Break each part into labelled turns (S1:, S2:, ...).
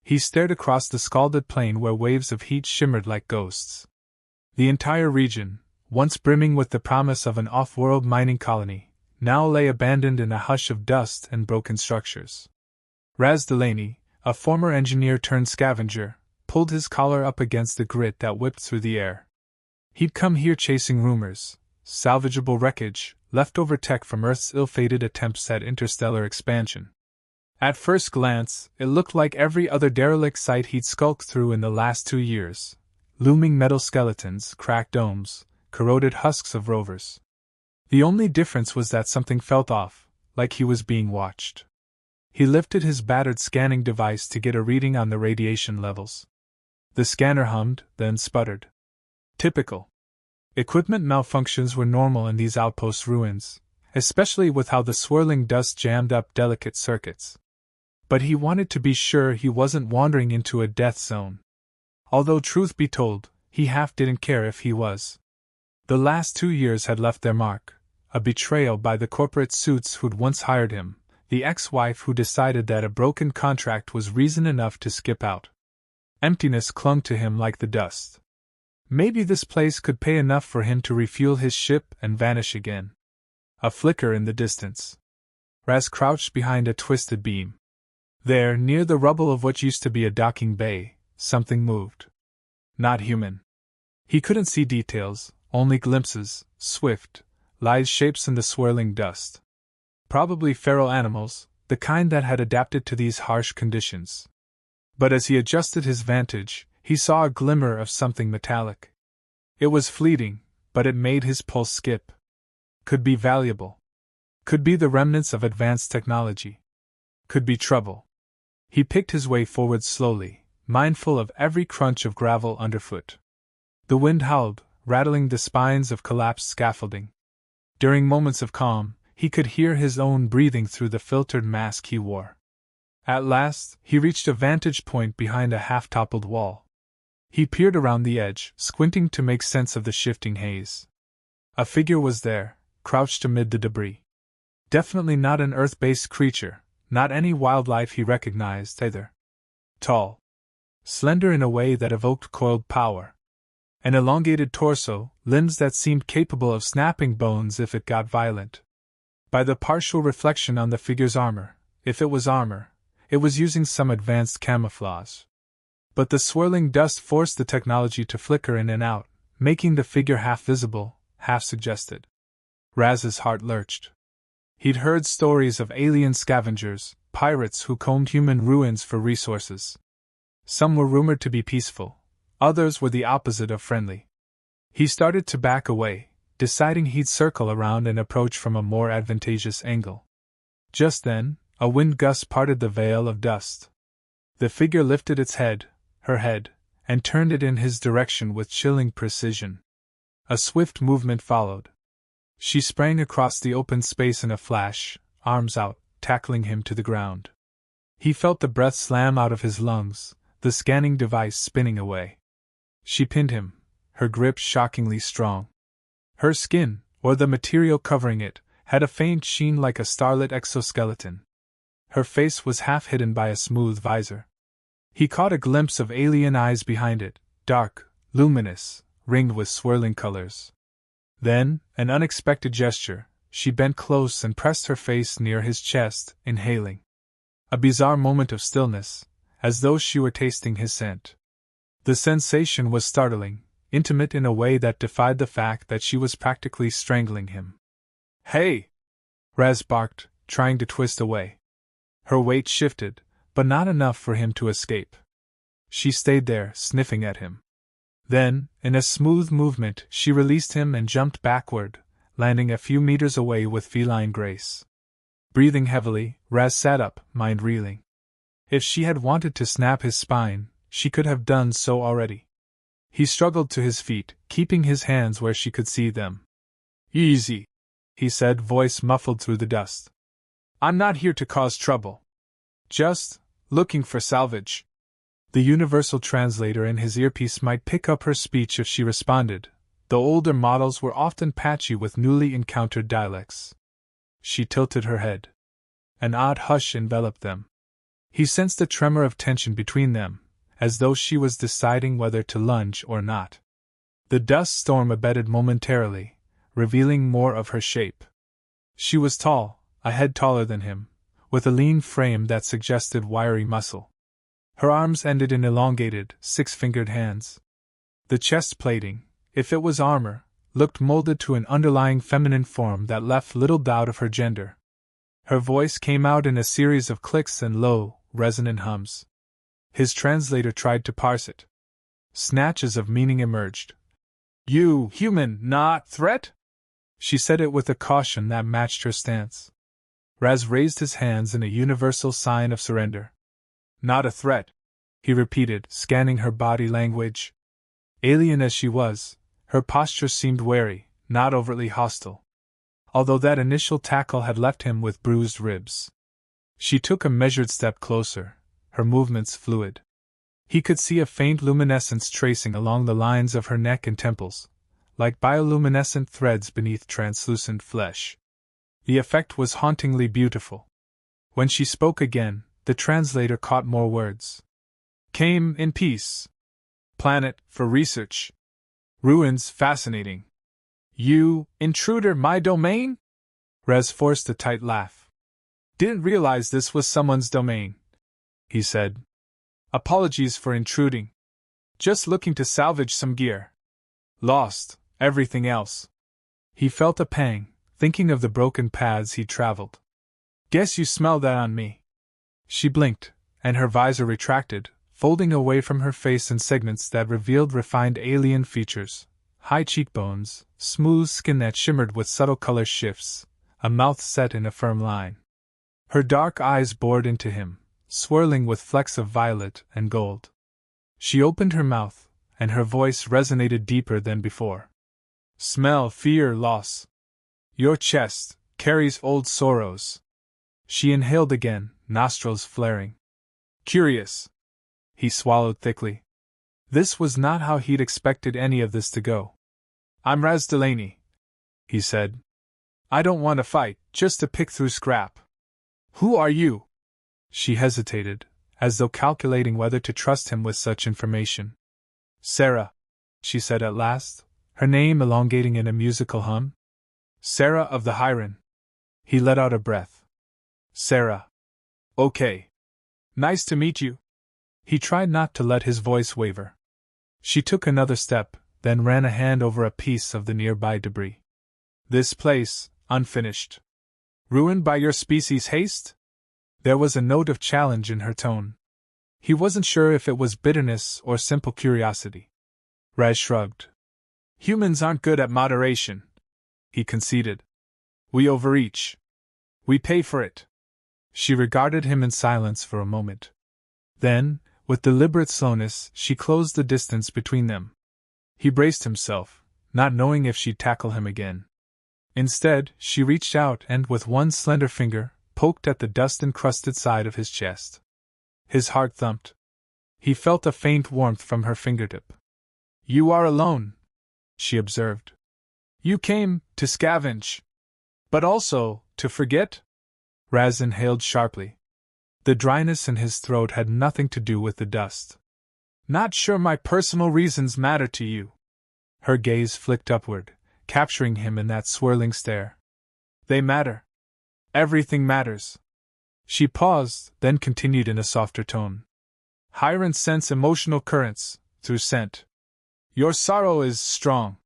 S1: He stared across the scalded plain where waves of heat shimmered like ghosts. The entire region, once brimming with the promise of an off-world mining colony, now lay abandoned in a hush of dust and broken structures. Raz Delaney, a former engineer turned scavenger, pulled his collar up against the grit that whipped through the air. He'd come here chasing rumors, salvageable wreckage, leftover tech from Earth's ill-fated attempts at interstellar expansion. At first glance, it looked like every other derelict site he'd skulked through in the last 2 years. Looming metal skeletons, cracked domes, corroded husks of rovers. The only difference was that something felt off, like he was being watched. He lifted his battered scanning device to get a reading on the radiation levels. The scanner hummed, then sputtered. Typical. Equipment malfunctions were normal in these outpost ruins, especially with how the swirling dust jammed up delicate circuits. But he wanted to be sure he wasn't wandering into a death zone. Although truth be told, he half didn't care if he was. The last 2 years had left their mark, a betrayal by the corporate suits who'd once hired him, the ex-wife who decided that a broken contract was reason enough to skip out. Emptiness clung to him like the dust. Maybe this place could pay enough for him to refuel his ship and vanish again. A flicker in the distance. Raz crouched behind a twisted beam. There, near the rubble of what used to be a docking bay, something moved. Not human. He couldn't see details, only glimpses, swift, lithe shapes in the swirling dust. Probably feral animals, the kind that had adapted to these harsh conditions. But as he adjusted his vantage, he saw a glimmer of something metallic. It was fleeting, but it made his pulse skip. Could be valuable. Could be the remnants of advanced technology. Could be trouble. He picked his way forward slowly, mindful of every crunch of gravel underfoot. The wind howled, rattling the spines of collapsed scaffolding. During moments of calm, he could hear his own breathing through the filtered mask he wore. At last, he reached a vantage point behind a half-toppled wall. He peered around the edge, squinting to make sense of the shifting haze. A figure was there, crouched amid the debris. Definitely not an Earth-based creature, not any wildlife he recognized either. Tall. Slender in a way that evoked coiled power. An elongated torso, limbs that seemed capable of snapping bones if it got violent. By the partial reflection on the figure's armor, if it was armor, it was using some advanced camouflage. But the swirling dust forced the technology to flicker in and out, making the figure half visible, half suggested. Raz's heart lurched. He'd heard stories of alien scavengers, pirates who combed human ruins for resources. Some were rumored to be peaceful, others were the opposite of friendly. He started to back away, deciding he'd circle around and approach from a more advantageous angle. Just then, a wind gust parted the veil of dust. The figure lifted its head, her head, and turned it in his direction with chilling precision. A swift movement followed. She sprang across the open space in a flash, arms out, tackling him to the ground. He felt the breath slam out of his lungs, the scanning device spinning away. She pinned him, her grip shockingly strong. Her skin, or the material covering it, had a faint sheen like a starlit exoskeleton. Her face was half hidden by a smooth visor. He caught a glimpse of alien eyes behind it, dark, luminous, ringed with swirling colors. Then, an unexpected gesture, she bent close and pressed her face near his chest, inhaling. A bizarre moment of stillness, as though she were tasting his scent. The sensation was startling, intimate in a way that defied the fact that she was practically strangling him. "Hey!" Raz barked, trying to twist away. Her weight shifted, but not enough for him to escape. She stayed there, sniffing at him. Then, in a smooth movement, she released him and jumped backward, landing a few meters away with feline grace. Breathing heavily, Raz sat up, mind reeling. If she had wanted to snap his spine, she could have done so already. He struggled to his feet, keeping his hands where she could see them. "Easy," he said, voice muffled through the dust. "I'm not here to cause trouble. Just looking for salvage." The universal translator in his earpiece might pick up her speech if she responded, though older models were often patchy with newly encountered dialects. She tilted her head. An odd hush enveloped them. He sensed a tremor of tension between them, as though she was deciding whether to lunge or not. The dust storm abated momentarily, revealing more of her shape. She was tall, a head taller than him, with a lean frame that suggested wiry muscle. Her arms ended in elongated, six-fingered hands. The chest plating, if it was armor, looked molded to an underlying feminine form that left little doubt of her gender. Her voice came out in a series of clicks and low, resonant hums. His translator tried to parse it. Snatches of meaning emerged. "You, human, not threat?" She said it with a caution that matched her stance. Raz raised his hands in a universal sign of surrender. "Not a threat," he repeated, scanning her body language. Alien as she was, her posture seemed wary, not overtly hostile. Although that initial tackle had left him with bruised ribs. She took a measured step closer, her movements fluid. He could see a faint luminescence tracing along the lines of her neck and temples, like bioluminescent threads beneath translucent flesh. The effect was hauntingly beautiful. When she spoke again, the translator caught more words. "Came in peace. Planet for research. Ruins fascinating. You, intruder, my domain?" Rez forced a tight laugh. "Didn't realize this was someone's domain," he said. "Apologies for intruding. Just looking to salvage some gear. Lost everything else." He felt a pang, thinking of the broken paths he'd traveled. "Guess you smell that on me." She blinked, and her visor retracted, folding away from her face in segments that revealed refined alien features. High cheekbones, smooth skin that shimmered with subtle color shifts, a mouth set in a firm line. Her dark eyes bored into him, swirling with flecks of violet and gold. She opened her mouth, and her voice resonated deeper than before. "Smell fear, loss. Your chest carries old sorrows." She inhaled again, nostrils flaring. "Curious." He swallowed thickly. This was not how he'd expected any of this to go. "I'm Raz Delaney," he said. "I don't want to fight, just to pick through scrap." "Who are you?" She hesitated, as though calculating whether to trust him with such information. "Sarah," she said at last, her name elongating in a musical hum. "Sarah of the Hyren." He let out a breath. "Sarah. Okay. Nice to meet you." He tried not to let his voice waver. She took another step, then ran a hand over a piece of the nearby debris. "This place, unfinished. Ruined by your species' haste?" There was a note of challenge in her tone. He wasn't sure if it was bitterness or simple curiosity. Raz shrugged. "Humans aren't good at moderation," he conceded. "We overreach. We pay for it." She regarded him in silence for a moment. Then, with deliberate slowness, she closed the distance between them. He braced himself, not knowing if she'd tackle him again. Instead, she reached out and, with one slender finger, poked at the dust-encrusted side of his chest. His heart thumped. He felt a faint warmth from her fingertip. "You are alone," she observed. "You came to scavenge. But also, to forget?" Raz inhaled sharply. The dryness in his throat had nothing to do with the dust. "Not sure my personal reasons matter to you." Her gaze flicked upward, capturing him in that swirling stare. "They matter. Everything matters." She paused, then continued in a softer tone. "Hyrens sense emotional currents, through scent. Your sorrow is strong."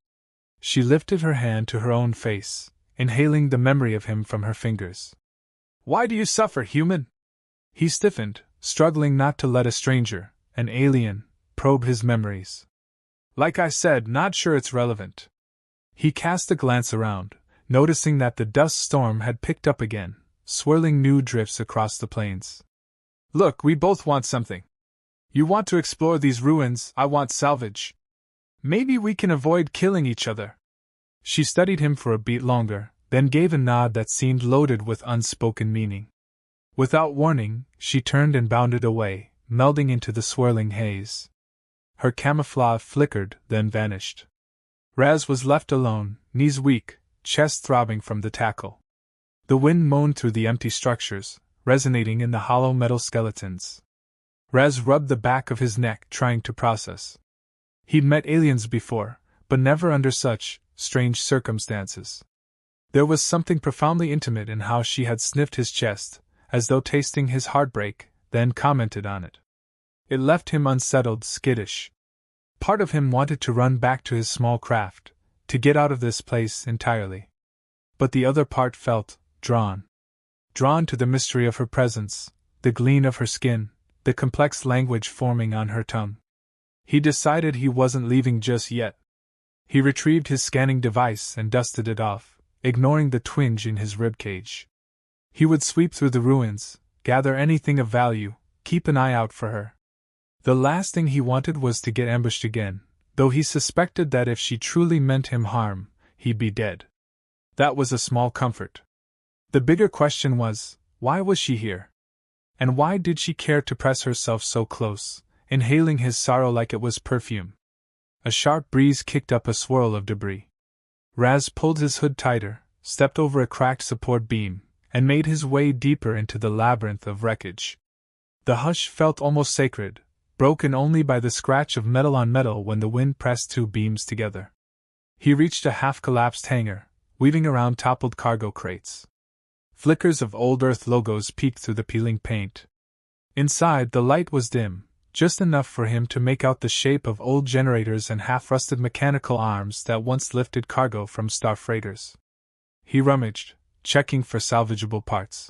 S1: She lifted her hand to her own face, inhaling the memory of him from her fingers. "Why do you suffer, human?" He stiffened, struggling not to let a stranger, an alien, probe his memories. "Like I said, not sure it's relevant." He cast a glance around, noticing that the dust storm had picked up again, swirling new drifts across the plains. "Look, we both want something. You want to explore these ruins, I want salvage. Maybe we can avoid killing each other." She studied him for a beat longer, then gave a nod that seemed loaded with unspoken meaning. Without warning, she turned and bounded away, melding into the swirling haze. Her camouflage flickered, then vanished. Raz was left alone, knees weak, chest throbbing from the tackle. The wind moaned through the empty structures, resonating in the hollow metal skeletons. Raz rubbed the back of his neck, trying to process. He'd met aliens before, but never under such strange circumstances. There was something profoundly intimate in how she had sniffed his chest, as though tasting his heartbreak, then commented on it. It left him unsettled, skittish. Part of him wanted to run back to his small craft, to get out of this place entirely. But the other part felt drawn. Drawn to the mystery of her presence, the gleam of her skin, the complex language forming on her tongue. He decided he wasn't leaving just yet. He retrieved his scanning device and dusted it off, ignoring the twinge in his ribcage. He would sweep through the ruins, gather anything of value, keep an eye out for her. The last thing he wanted was to get ambushed again, though he suspected that if she truly meant him harm, he'd be dead. That was a small comfort. The bigger question was, why was she here? And why did she care to press herself so close, inhaling his sorrow like it was perfume? A sharp breeze kicked up a swirl of debris. Raz pulled his hood tighter, stepped over a cracked support beam, and made his way deeper into the labyrinth of wreckage. The hush felt almost sacred, broken only by the scratch of metal on metal when the wind pressed two beams together. He reached a half-collapsed hangar, weaving around toppled cargo crates. Flickers of old Earth logos peeked through the peeling paint. Inside, the light was dim, just enough for him to make out the shape of old generators and half-rusted mechanical arms that once lifted cargo from star freighters. He rummaged, checking for salvageable parts.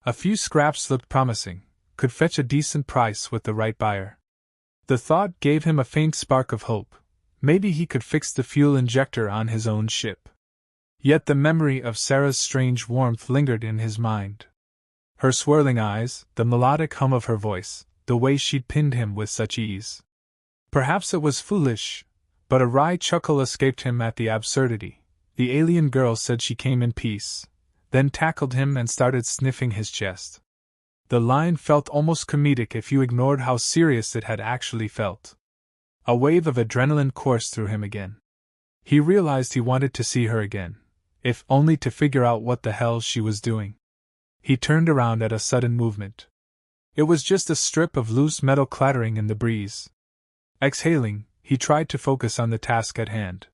S1: A few scraps looked promising, could fetch a decent price with the right buyer. The thought gave him a faint spark of hope. Maybe he could fix the fuel injector on his own ship. Yet the memory of Sarah's strange warmth lingered in his mind. Her swirling eyes, the melodic hum of her voice, the way she'd pinned him with such ease. Perhaps it was foolish, but a wry chuckle escaped him at the absurdity. The alien girl said she came in peace, then tackled him and started sniffing his chest. The line felt almost comedic if you ignored how serious it had actually felt. A wave of adrenaline coursed through him again. He realized he wanted to see her again, if only to figure out what the hell she was doing. He turned around at a sudden movement. It was just a strip of loose metal clattering in the breeze. Exhaling, he tried to focus on the task at hand.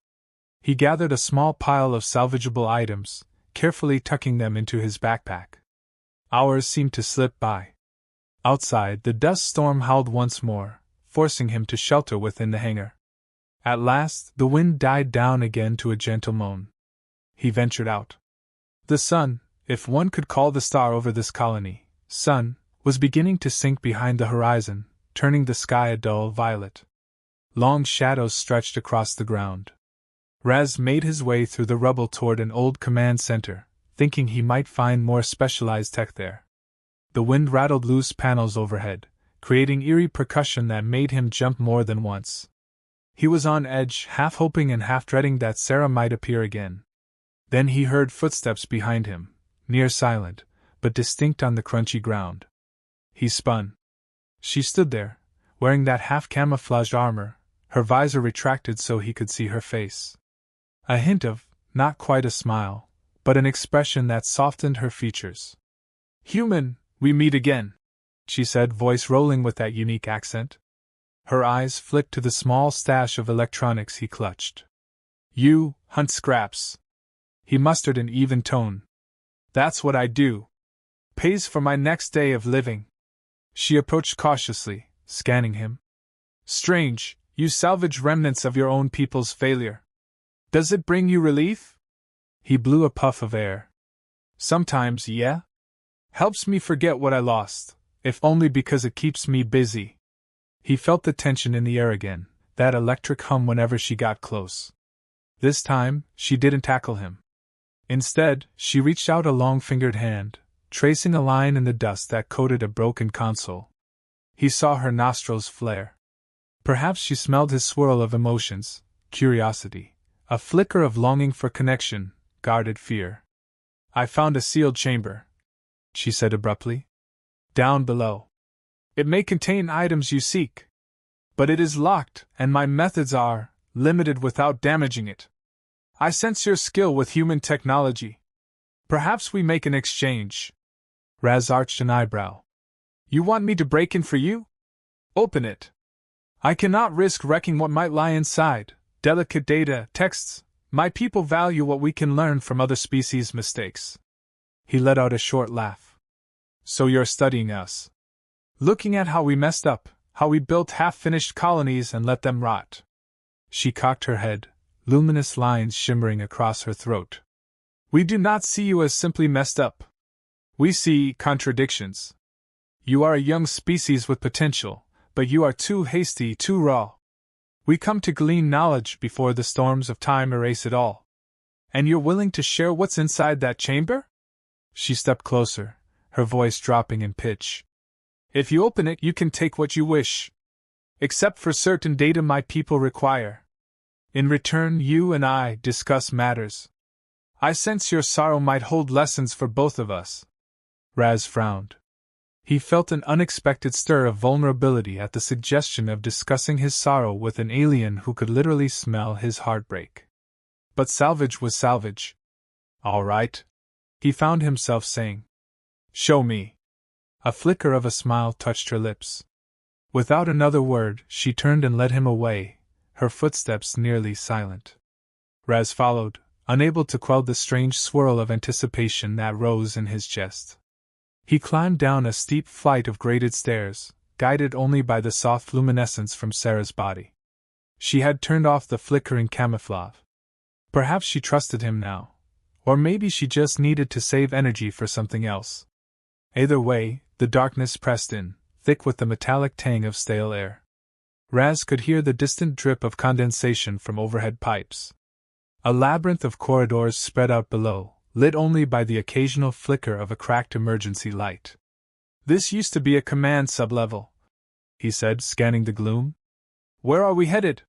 S1: He gathered a small pile of salvageable items, carefully tucking them into his backpack. Hours seemed to slip by. Outside, the dust storm howled once more, forcing him to shelter within the hangar. At last, the wind died down again to a gentle moan. He ventured out. The sun, if one could call the star over this colony, sun, was beginning to sink behind the horizon, turning the sky a dull violet. Long shadows stretched across the ground. Raz made his way through the rubble toward an old command center, thinking he might find more specialized tech there. The wind rattled loose panels overhead, creating eerie percussion that made him jump more than once. He was on edge, half hoping and half dreading that Sarah might appear again. Then he heard footsteps behind him, near silent, but distinct on the crunchy ground. He spun. She stood there, wearing that half-camouflaged armor, her visor retracted so he could see her face. A hint of, not quite a smile, but an expression that softened her features. "Human, we meet again," she said, voice rolling with that unique accent. Her eyes flicked to the small stash of electronics he clutched. "You hunt scraps." He mustered an even tone. "That's what I do. Pays for my next day of living." She approached cautiously, scanning him. "Strange, you salvage remnants of your own people's failure. Does it bring you relief?" He blew a puff of air. "Sometimes, yeah. Helps me forget what I lost, if only because it keeps me busy." He felt the tension in the air again, that electric hum whenever she got close. This time, she didn't tackle him. Instead, she reached out a long-fingered hand, tracing a line in the dust that coated a broken console. He saw her nostrils flare. Perhaps she smelled his swirl of emotions, curiosity, a flicker of longing for connection, guarded fear. "I found a sealed chamber," she said abruptly. "Down below. It may contain items you seek. But it is locked, and my methods are limited without damaging it. I sense your skill with human technology. Perhaps we make an exchange." Raz arched an eyebrow. You want me to break in for you? Open it. I cannot risk wrecking what might lie inside. Delicate data, texts. My people value what we can learn from other species' mistakes. He let out a short laugh. So you're studying us. Looking at how we messed up, how we built half-finished colonies and let them rot. She cocked her head, luminous lines shimmering across her throat. We do not see you as simply messed up. We see contradictions. You are a young species with potential, but you are too hasty, too raw. We come to glean knowledge before the storms of time erase it all. And you're willing to share what's inside that chamber? She stepped closer, her voice dropping in pitch. If you open it, you can take what you wish. Except for certain data my people require. In return, you and I discuss matters. I sense your sorrow might hold lessons for both of us. Raz frowned. He felt an unexpected stir of vulnerability at the suggestion of discussing his sorrow with an alien who could literally smell his heartbreak. But salvage was salvage. All right, he found himself saying. Show me. A flicker of a smile touched her lips. Without another word, she turned and led him away, her footsteps nearly silent. Raz followed, unable to quell the strange swirl of anticipation that rose in his chest. He climbed down a steep flight of graded stairs, guided only by the soft luminescence from Sarah's body. She had turned off the flickering camouflage. Perhaps she trusted him now, or maybe she just needed to save energy for something else. Either way, the darkness pressed in, thick with the metallic tang of stale air. Raz could hear the distant drip of condensation from overhead pipes. A labyrinth of corridors spread out below, lit only by the occasional flicker of a cracked emergency light. This used to be a command sublevel, he said, scanning the gloom. Where are we headed?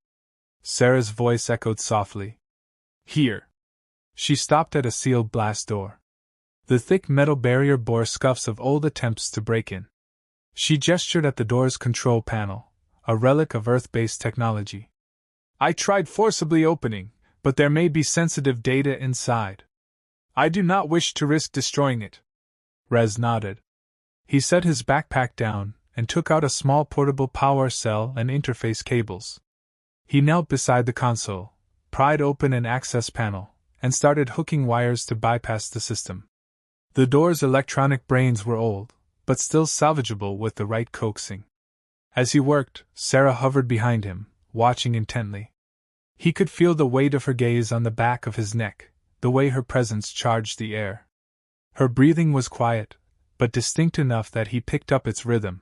S1: Sarah's voice echoed softly. Here. She stopped at a sealed blast door. The thick metal barrier bore scuffs of old attempts to break in. She gestured at the door's control panel, a relic of Earth-based technology. I tried forcibly opening, but there may be sensitive data inside. I do not wish to risk destroying it. Raz nodded. He set his backpack down and took out a small portable power cell and interface cables. He knelt beside the console, pried open an access panel, and started hooking wires to bypass the system. The door's electronic brains were old, but still salvageable with the right coaxing. As he worked, Sarah hovered behind him, watching intently. He could feel the weight of her gaze on the back of his neck, the way her presence charged the air. Her breathing was quiet, but distinct enough that he picked up its rhythm.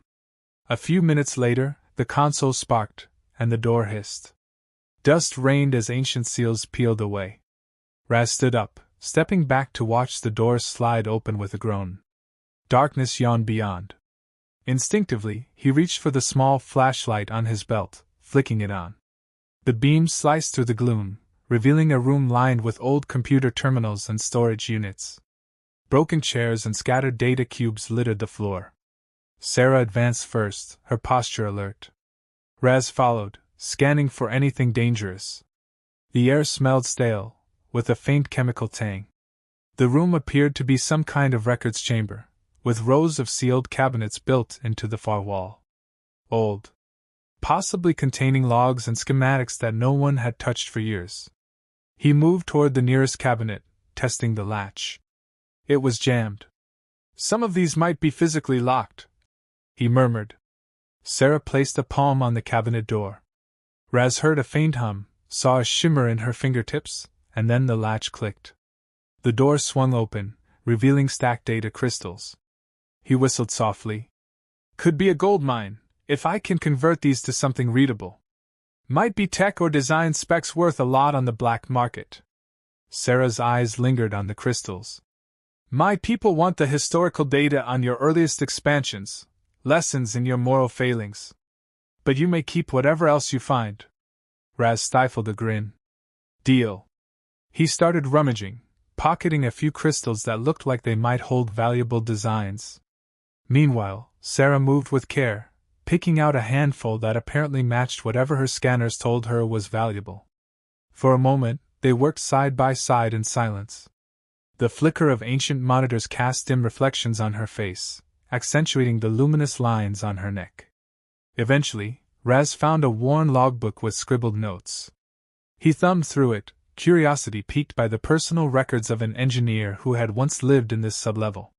S1: A few minutes later, the console sparked, and the door hissed. Dust rained as ancient seals peeled away. Raz stood up, stepping back to watch the door slide open with a groan. Darkness yawned beyond. Instinctively, he reached for the small flashlight on his belt, flicking it on. The beam sliced through the gloom, revealing a room lined with old computer terminals and storage units. Broken chairs and scattered data cubes littered the floor. Sarah advanced first, her posture alert. Raz followed, scanning for anything dangerous. The air smelled stale, with a faint chemical tang. The room appeared to be some kind of records chamber, with rows of sealed cabinets built into the far wall. Old. Possibly containing logs and schematics that no one had touched for years. He moved toward the nearest cabinet, testing the latch. It was jammed. Some of these might be physically locked, he murmured. Sarah placed a palm on the cabinet door. Raz heard a faint hum, saw a shimmer in her fingertips, and then the latch clicked. The door swung open, revealing stacked data crystals. He whistled softly. Could be a gold mine, if I can convert these to something readable. Might be tech or design specs worth a lot on the black market. Sarah's eyes lingered on the crystals. My people want the historical data on your earliest expansions, lessons in your moral failings. But you may keep whatever else you find. Raz stifled a grin. Deal. He started rummaging, pocketing a few crystals that looked like they might hold valuable designs. Meanwhile, Sarah moved with care, picking out a handful that apparently matched whatever her scanners told her was valuable. For a moment, they worked side by side in silence. The flicker of ancient monitors cast dim reflections on her face, accentuating the luminous lines on her neck. Eventually, Raz found a worn logbook with scribbled notes. He thumbed through it, curiosity piqued by the personal records of an engineer who had once lived in this sublevel.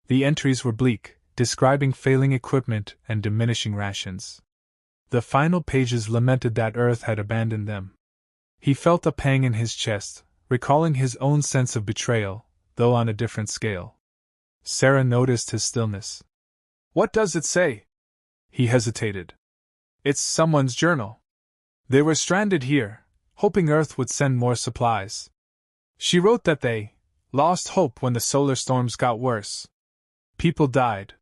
S1: The entries were bleak, describing failing equipment and diminishing rations. The final pages lamented that Earth had abandoned them. He felt a pang in his chest, recalling his own sense of betrayal, though on a different scale. Sarah noticed his stillness. "What does it say?" He hesitated. "It's someone's journal. They were stranded here, hoping Earth would send more supplies. She wrote that they lost hope when the solar storms got worse. People died.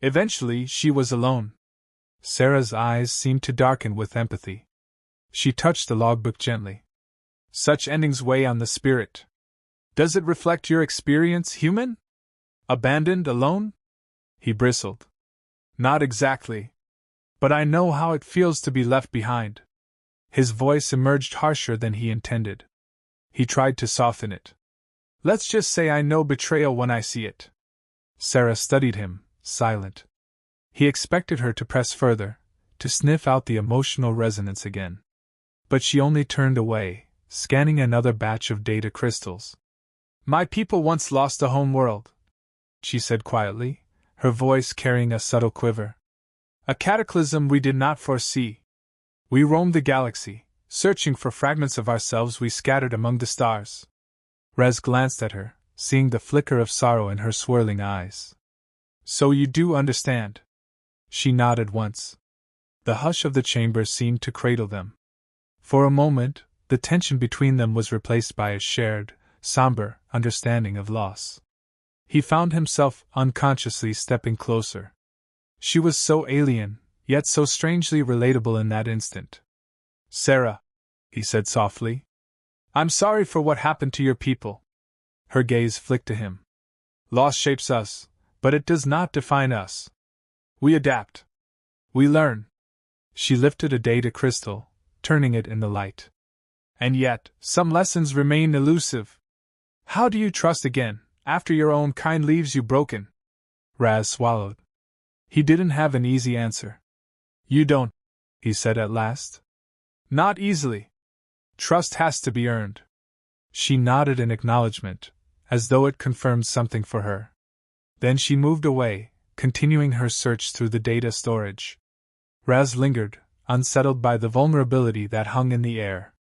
S1: Eventually, she was alone." Sarah's eyes seemed to darken with empathy. She touched the logbook gently. "Such endings weigh on the spirit. Does it reflect your experience, human? Abandoned, alone?" He bristled. "Not exactly. But I know how it feels to be left behind." His voice emerged harsher than he intended. He tried to soften it. "Let's just say I know betrayal when I see it." Sarah studied him, silent. He expected her to press further, to sniff out the emotional resonance again. But she only turned away, scanning another batch of data crystals. "My people once lost a home world," she said quietly, her voice carrying a subtle quiver. "A cataclysm we did not foresee. We roamed the galaxy, searching for fragments of ourselves we scattered among the stars." Rez glanced at her, seeing the flicker of sorrow in her swirling eyes. "So you do understand?" She nodded once. The hush of the chamber seemed to cradle them. For a moment, the tension between them was replaced by a shared, somber understanding of loss. He found himself unconsciously stepping closer. She was so alien, yet so strangely relatable in that instant. "Sarah," he said softly, "I'm sorry for what happened to your people." Her gaze flicked to him. "Loss shapes us, but it does not define us. We adapt. We learn." She lifted a data crystal, turning it in the light. "And yet, some lessons remain elusive. How do you trust again, after your own kind leaves you broken?" Raz swallowed. He didn't have an easy answer. "You don't," he said at last. "Not easily. Trust has to be earned." She nodded in acknowledgement, as though it confirmed something for her. Then she moved away, continuing her search through the data storage. Raz lingered, unsettled by the vulnerability that hung in the air.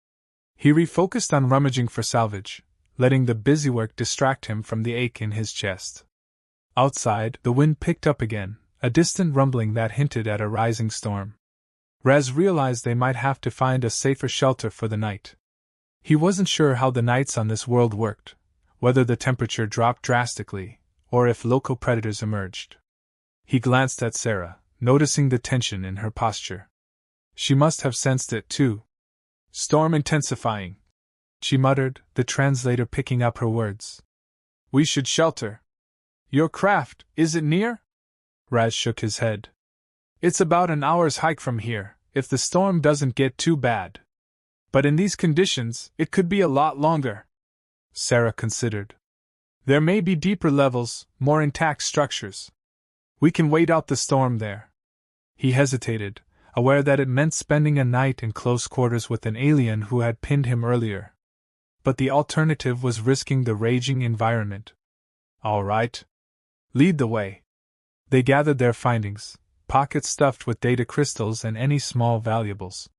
S1: He refocused on rummaging for salvage, letting the busywork distract him from the ache in his chest. Outside, the wind picked up again, a distant rumbling that hinted at a rising storm. Raz realized they might have to find a safer shelter for the night. He wasn't sure how the nights on this world worked, whether the temperature dropped drastically, or if local predators emerged. He glanced at Sarah, noticing the tension in her posture. She must have sensed it too. "Storm intensifying," she muttered, the translator picking up her words. "We should shelter." "Your craft, is it near?" Raz shook his head. "It's about an hour's hike from here, if the storm doesn't get too bad. But in these conditions, it could be a lot longer." Sarah considered. "There may be deeper levels, more intact structures. We can wait out the storm there." He hesitated, aware that it meant spending a night in close quarters with an alien who had pinned him earlier. But the alternative was risking the raging environment. "All right. Lead the way." They gathered their findings, pockets stuffed with data crystals and any small valuables.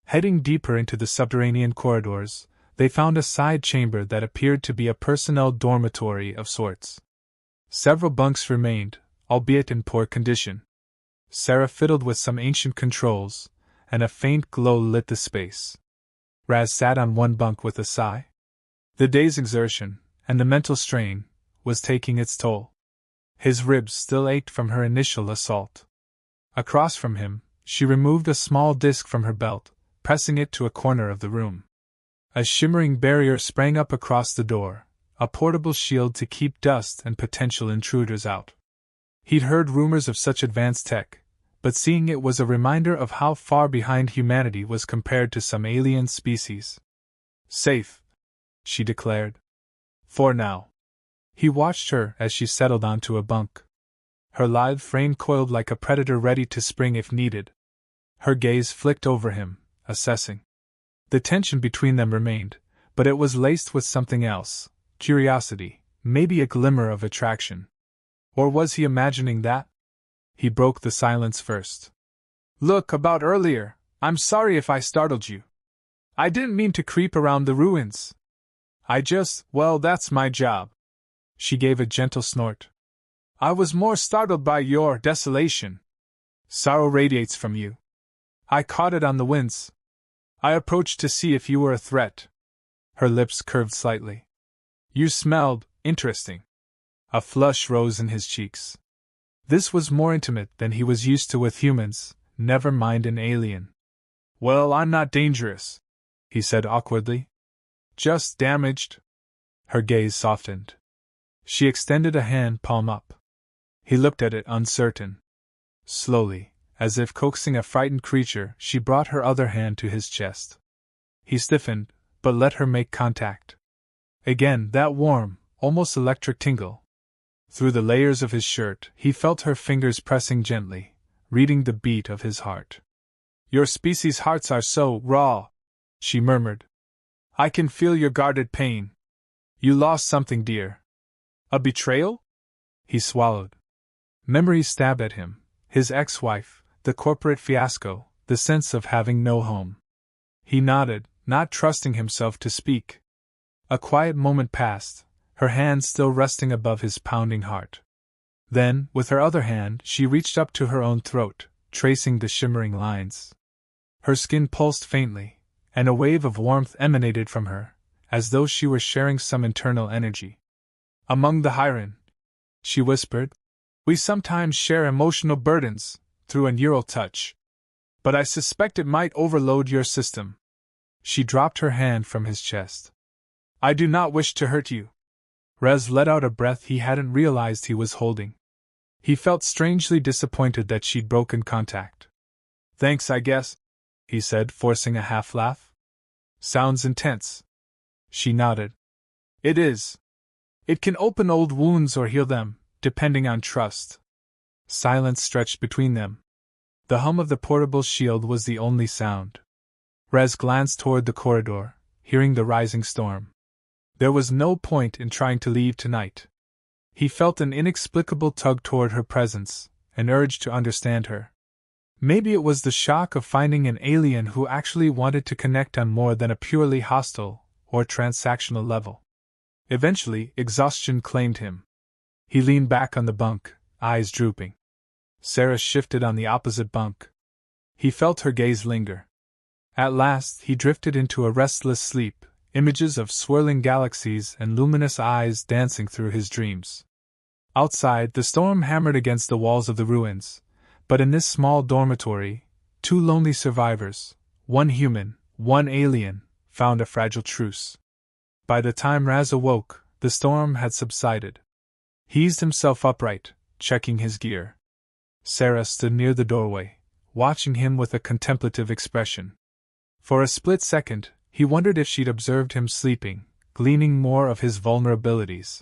S1: Heading deeper into the subterranean corridors, they found a side chamber that appeared to be a personnel dormitory of sorts. Several bunks remained, albeit in poor condition. Sarah fiddled with some ancient controls, and a faint glow lit the space. Raz sat on one bunk with a sigh. The day's exertion, and the mental strain, was taking its toll. His ribs still ached from her initial assault. Across from him, she removed a small disc from her belt, pressing it to a corner of the room. A shimmering barrier sprang up across the door, a portable shield to keep dust and potential intruders out. He'd heard rumors of such advanced tech, but seeing it was a reminder of how far behind humanity was compared to some alien species. "Safe," she declared. "For now." He watched her as she settled onto a bunk. Her lithe frame coiled like a predator ready to spring if needed. Her gaze flicked over him, assessing. The tension between them remained, but it was laced with something else, curiosity, maybe a glimmer of attraction. Or was he imagining that? He broke the silence first. Look, about earlier, I'm sorry if I startled you. I didn't mean to creep around the ruins. Well, that's my job. She gave a gentle snort. I was more startled by your desolation. Sorrow radiates from you. I caught it on the winds. I approached to see if you were a threat. Her lips curved slightly. You smelled interesting. A flush rose in his cheeks. This was more intimate than he was used to with humans, never mind an alien. Well, I'm not dangerous, he said awkwardly. Just damaged. Her gaze softened. She extended a hand, palm up. He looked at it, uncertain. Slowly, as if coaxing a frightened creature, she brought her other hand to his chest. He stiffened, but let her make contact. Again, that warm, almost electric tingle. Through the layers of his shirt, he felt her fingers pressing gently, reading the beat of his heart. Your species' hearts are so raw, she murmured. I can feel your guarded pain. You lost something dear. A betrayal? He swallowed. Memories stabbed at him, his ex-wife, the corporate fiasco, the sense of having no home. He nodded, not trusting himself to speak. A quiet moment passed, her hand still resting above his pounding heart. Then, with her other hand, she reached up to her own throat, tracing the shimmering lines. Her skin pulsed faintly, and a wave of warmth emanated from her, as though she were sharing some internal energy. Among the Hyren, she whispered, we sometimes share emotional burdens, through a neural touch. But I suspect it might overload your system. She dropped her hand from his chest. I do not wish to hurt you. Rez let out a breath he hadn't realized he was holding. He felt strangely disappointed that she'd broken contact. Thanks, I guess, he said, forcing a half laugh. Sounds intense. She nodded. It is. It can open old wounds or heal them, depending on trust. Silence stretched between them. The hum of the portable shield was the only sound. Rez glanced toward the corridor, hearing the rising storm. There was no point in trying to leave tonight. He felt an inexplicable tug toward her presence, an urge to understand her. Maybe it was the shock of finding an alien who actually wanted to connect on more than a purely hostile or transactional level. Eventually, exhaustion claimed him. He leaned back on the bunk, eyes drooping. Sarah shifted on the opposite bunk. He felt her gaze linger. At last, he drifted into a restless sleep, images of swirling galaxies and luminous eyes dancing through his dreams. Outside, the storm hammered against the walls of the ruins, but in this small dormitory, two lonely survivors, one human, one alien, found a fragile truce. By the time Raz awoke, the storm had subsided. He eased himself upright, checking his gear. Sarah stood near the doorway, watching him with a contemplative expression. For a split second, he wondered if she'd observed him sleeping, gleaning more of his vulnerabilities.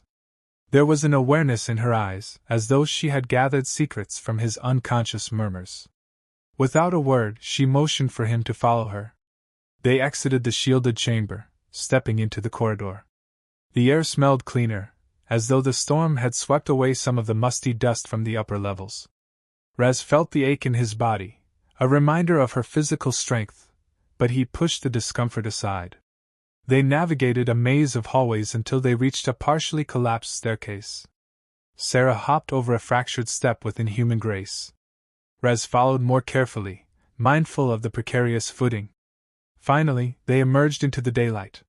S1: There was an awareness in her eyes, as though she had gathered secrets from his unconscious murmurs. Without a word, she motioned for him to follow her. They exited the shielded chamber, stepping into the corridor. The air smelled cleaner, as though the storm had swept away some of the musty dust from the upper levels. Raz felt the ache in his body, a reminder of her physical strength, but he pushed the discomfort aside. They navigated a maze of hallways until they reached a partially collapsed staircase. Sarah hopped over a fractured step with inhuman grace. Raz followed more carefully, mindful of the precarious footing. Finally, they emerged into the daylight.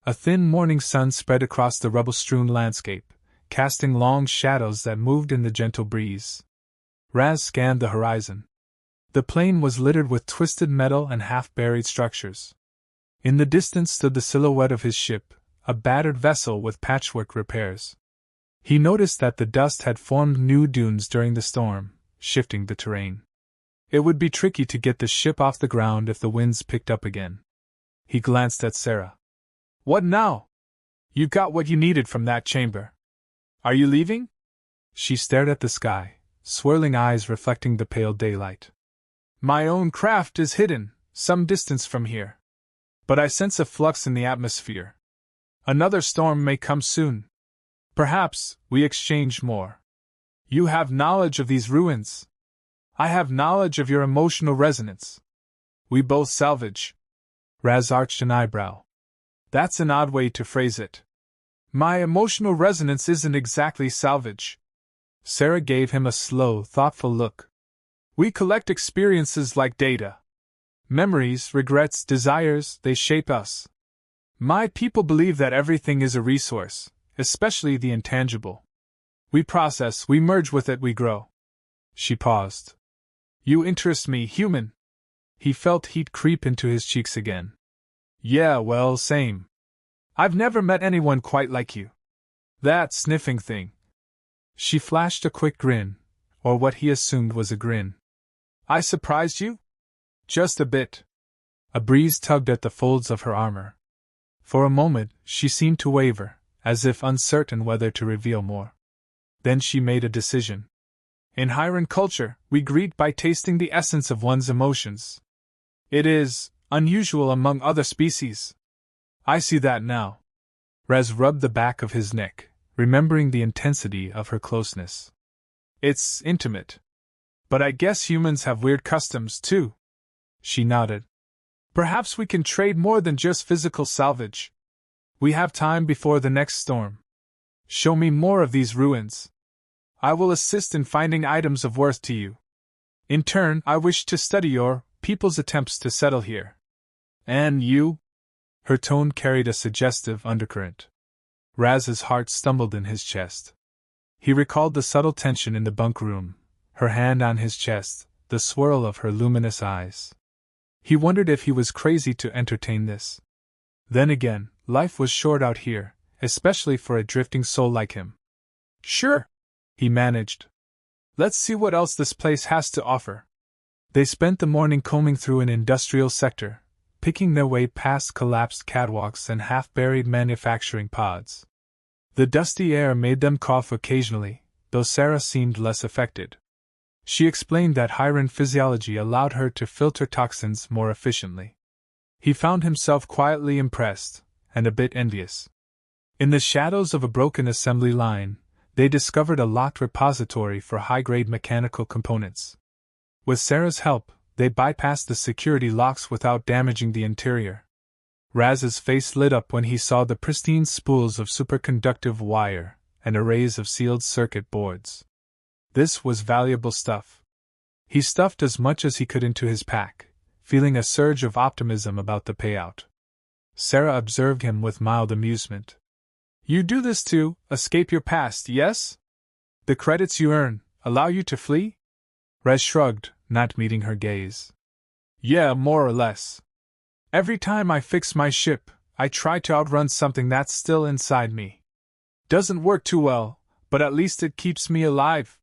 S1: A thin morning sun spread across the rubble-strewn landscape, casting long shadows that moved in the gentle breeze. Raz scanned the horizon. The plain was littered with twisted metal and half-buried structures. In the distance stood the silhouette of his ship, a battered vessel with patchwork repairs. He noticed that the dust had formed new dunes during the storm, shifting the terrain. It would be tricky to get the ship off the ground if the winds picked up again. He glanced at Sarah. What now? You got what you needed from that chamber. Are you leaving? She stared at the sky, swirling eyes reflecting the pale daylight. My own craft is hidden, some distance from here. But I sense a flux in the atmosphere. Another storm may come soon. Perhaps we exchange more. You have knowledge of these ruins. I have knowledge of your emotional resonance. We both salvage. Raz arched an eyebrow. That's an odd way to phrase it. My emotional resonance isn't exactly salvage. Sarah gave him a slow, thoughtful look. We collect experiences like data. Memories, regrets, desires, they shape us. My people believe that everything is a resource, especially the intangible. We process, we merge with it, we grow. She paused. You interest me, human. He felt heat creep into his cheeks again. Yeah, well, same. I've never met anyone quite like you. That sniffing thing. She flashed a quick grin, or what he assumed was a grin. I surprised you? Just a bit. A breeze tugged at the folds of her armor. For a moment, she seemed to waver, as if uncertain whether to reveal more. Then she made a decision. In Hyran culture, we greet by tasting the essence of one's emotions. It is unusual among other species. I see that now. Raz rubbed the back of his neck, remembering the intensity of her closeness. It's intimate. But I guess humans have weird customs, too. She nodded. Perhaps we can trade more than just physical salvage. We have time before the next storm. Show me more of these ruins. I will assist in finding items of worth to you. In turn, I wish to study your people's attempts to settle here. And you? Her tone carried a suggestive undercurrent. Raz's heart stumbled in his chest. He recalled the subtle tension in the bunk room, her hand on his chest, the swirl of her luminous eyes. He wondered if he was crazy to entertain this. Then again, life was short out here, especially for a drifting soul like him. Sure, he managed. Let's see what else this place has to offer. They spent the morning combing through an industrial sector, picking their way past collapsed catwalks and half-buried manufacturing pods. The dusty air made them cough occasionally, though Sarah seemed less affected. She explained that Hyran physiology allowed her to filter toxins more efficiently. He found himself quietly impressed, and a bit envious. In the shadows of a broken assembly line, they discovered a locked repository for high-grade mechanical components. With Sarah's help, they bypassed the security locks without damaging the interior. Raz's face lit up when he saw the pristine spools of superconductive wire and arrays of sealed circuit boards. This was valuable stuff. He stuffed as much as he could into his pack, feeling a surge of optimism about the payout. Sarah observed him with mild amusement. You do this to escape your past, yes? The credits you earn allow you to flee? Raz shrugged, not meeting her gaze. Yeah, more or less. Every time I fix my ship, I try to outrun something that's still inside me. Doesn't work too well, but at least it keeps me alive.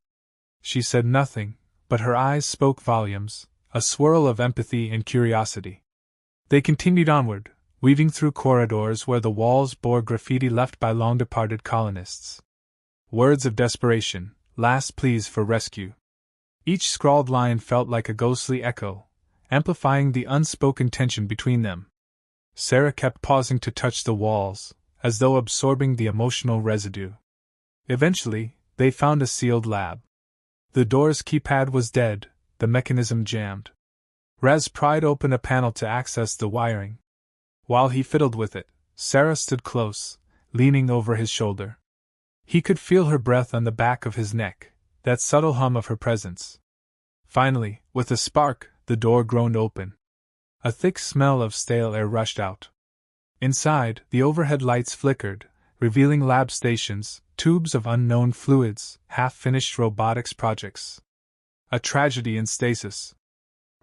S1: She said nothing, but her eyes spoke volumes, a swirl of empathy and curiosity. They continued onward, weaving through corridors where the walls bore graffiti left by long-departed colonists. Words of desperation, last pleas for rescue. Each scrawled line felt like a ghostly echo, amplifying the unspoken tension between them. Sarah kept pausing to touch the walls, as though absorbing the emotional residue. Eventually, they found a sealed lab. The door's keypad was dead, the mechanism jammed. Raz pried open a panel to access the wiring. While he fiddled with it, Sarah stood close, leaning over his shoulder. He could feel her breath on the back of his neck, that subtle hum of her presence. Finally, with a spark, the door groaned open. A thick smell of stale air rushed out. Inside, the overhead lights flickered, revealing lab stations, tubes of unknown fluids, half-finished robotics projects. A tragedy in stasis.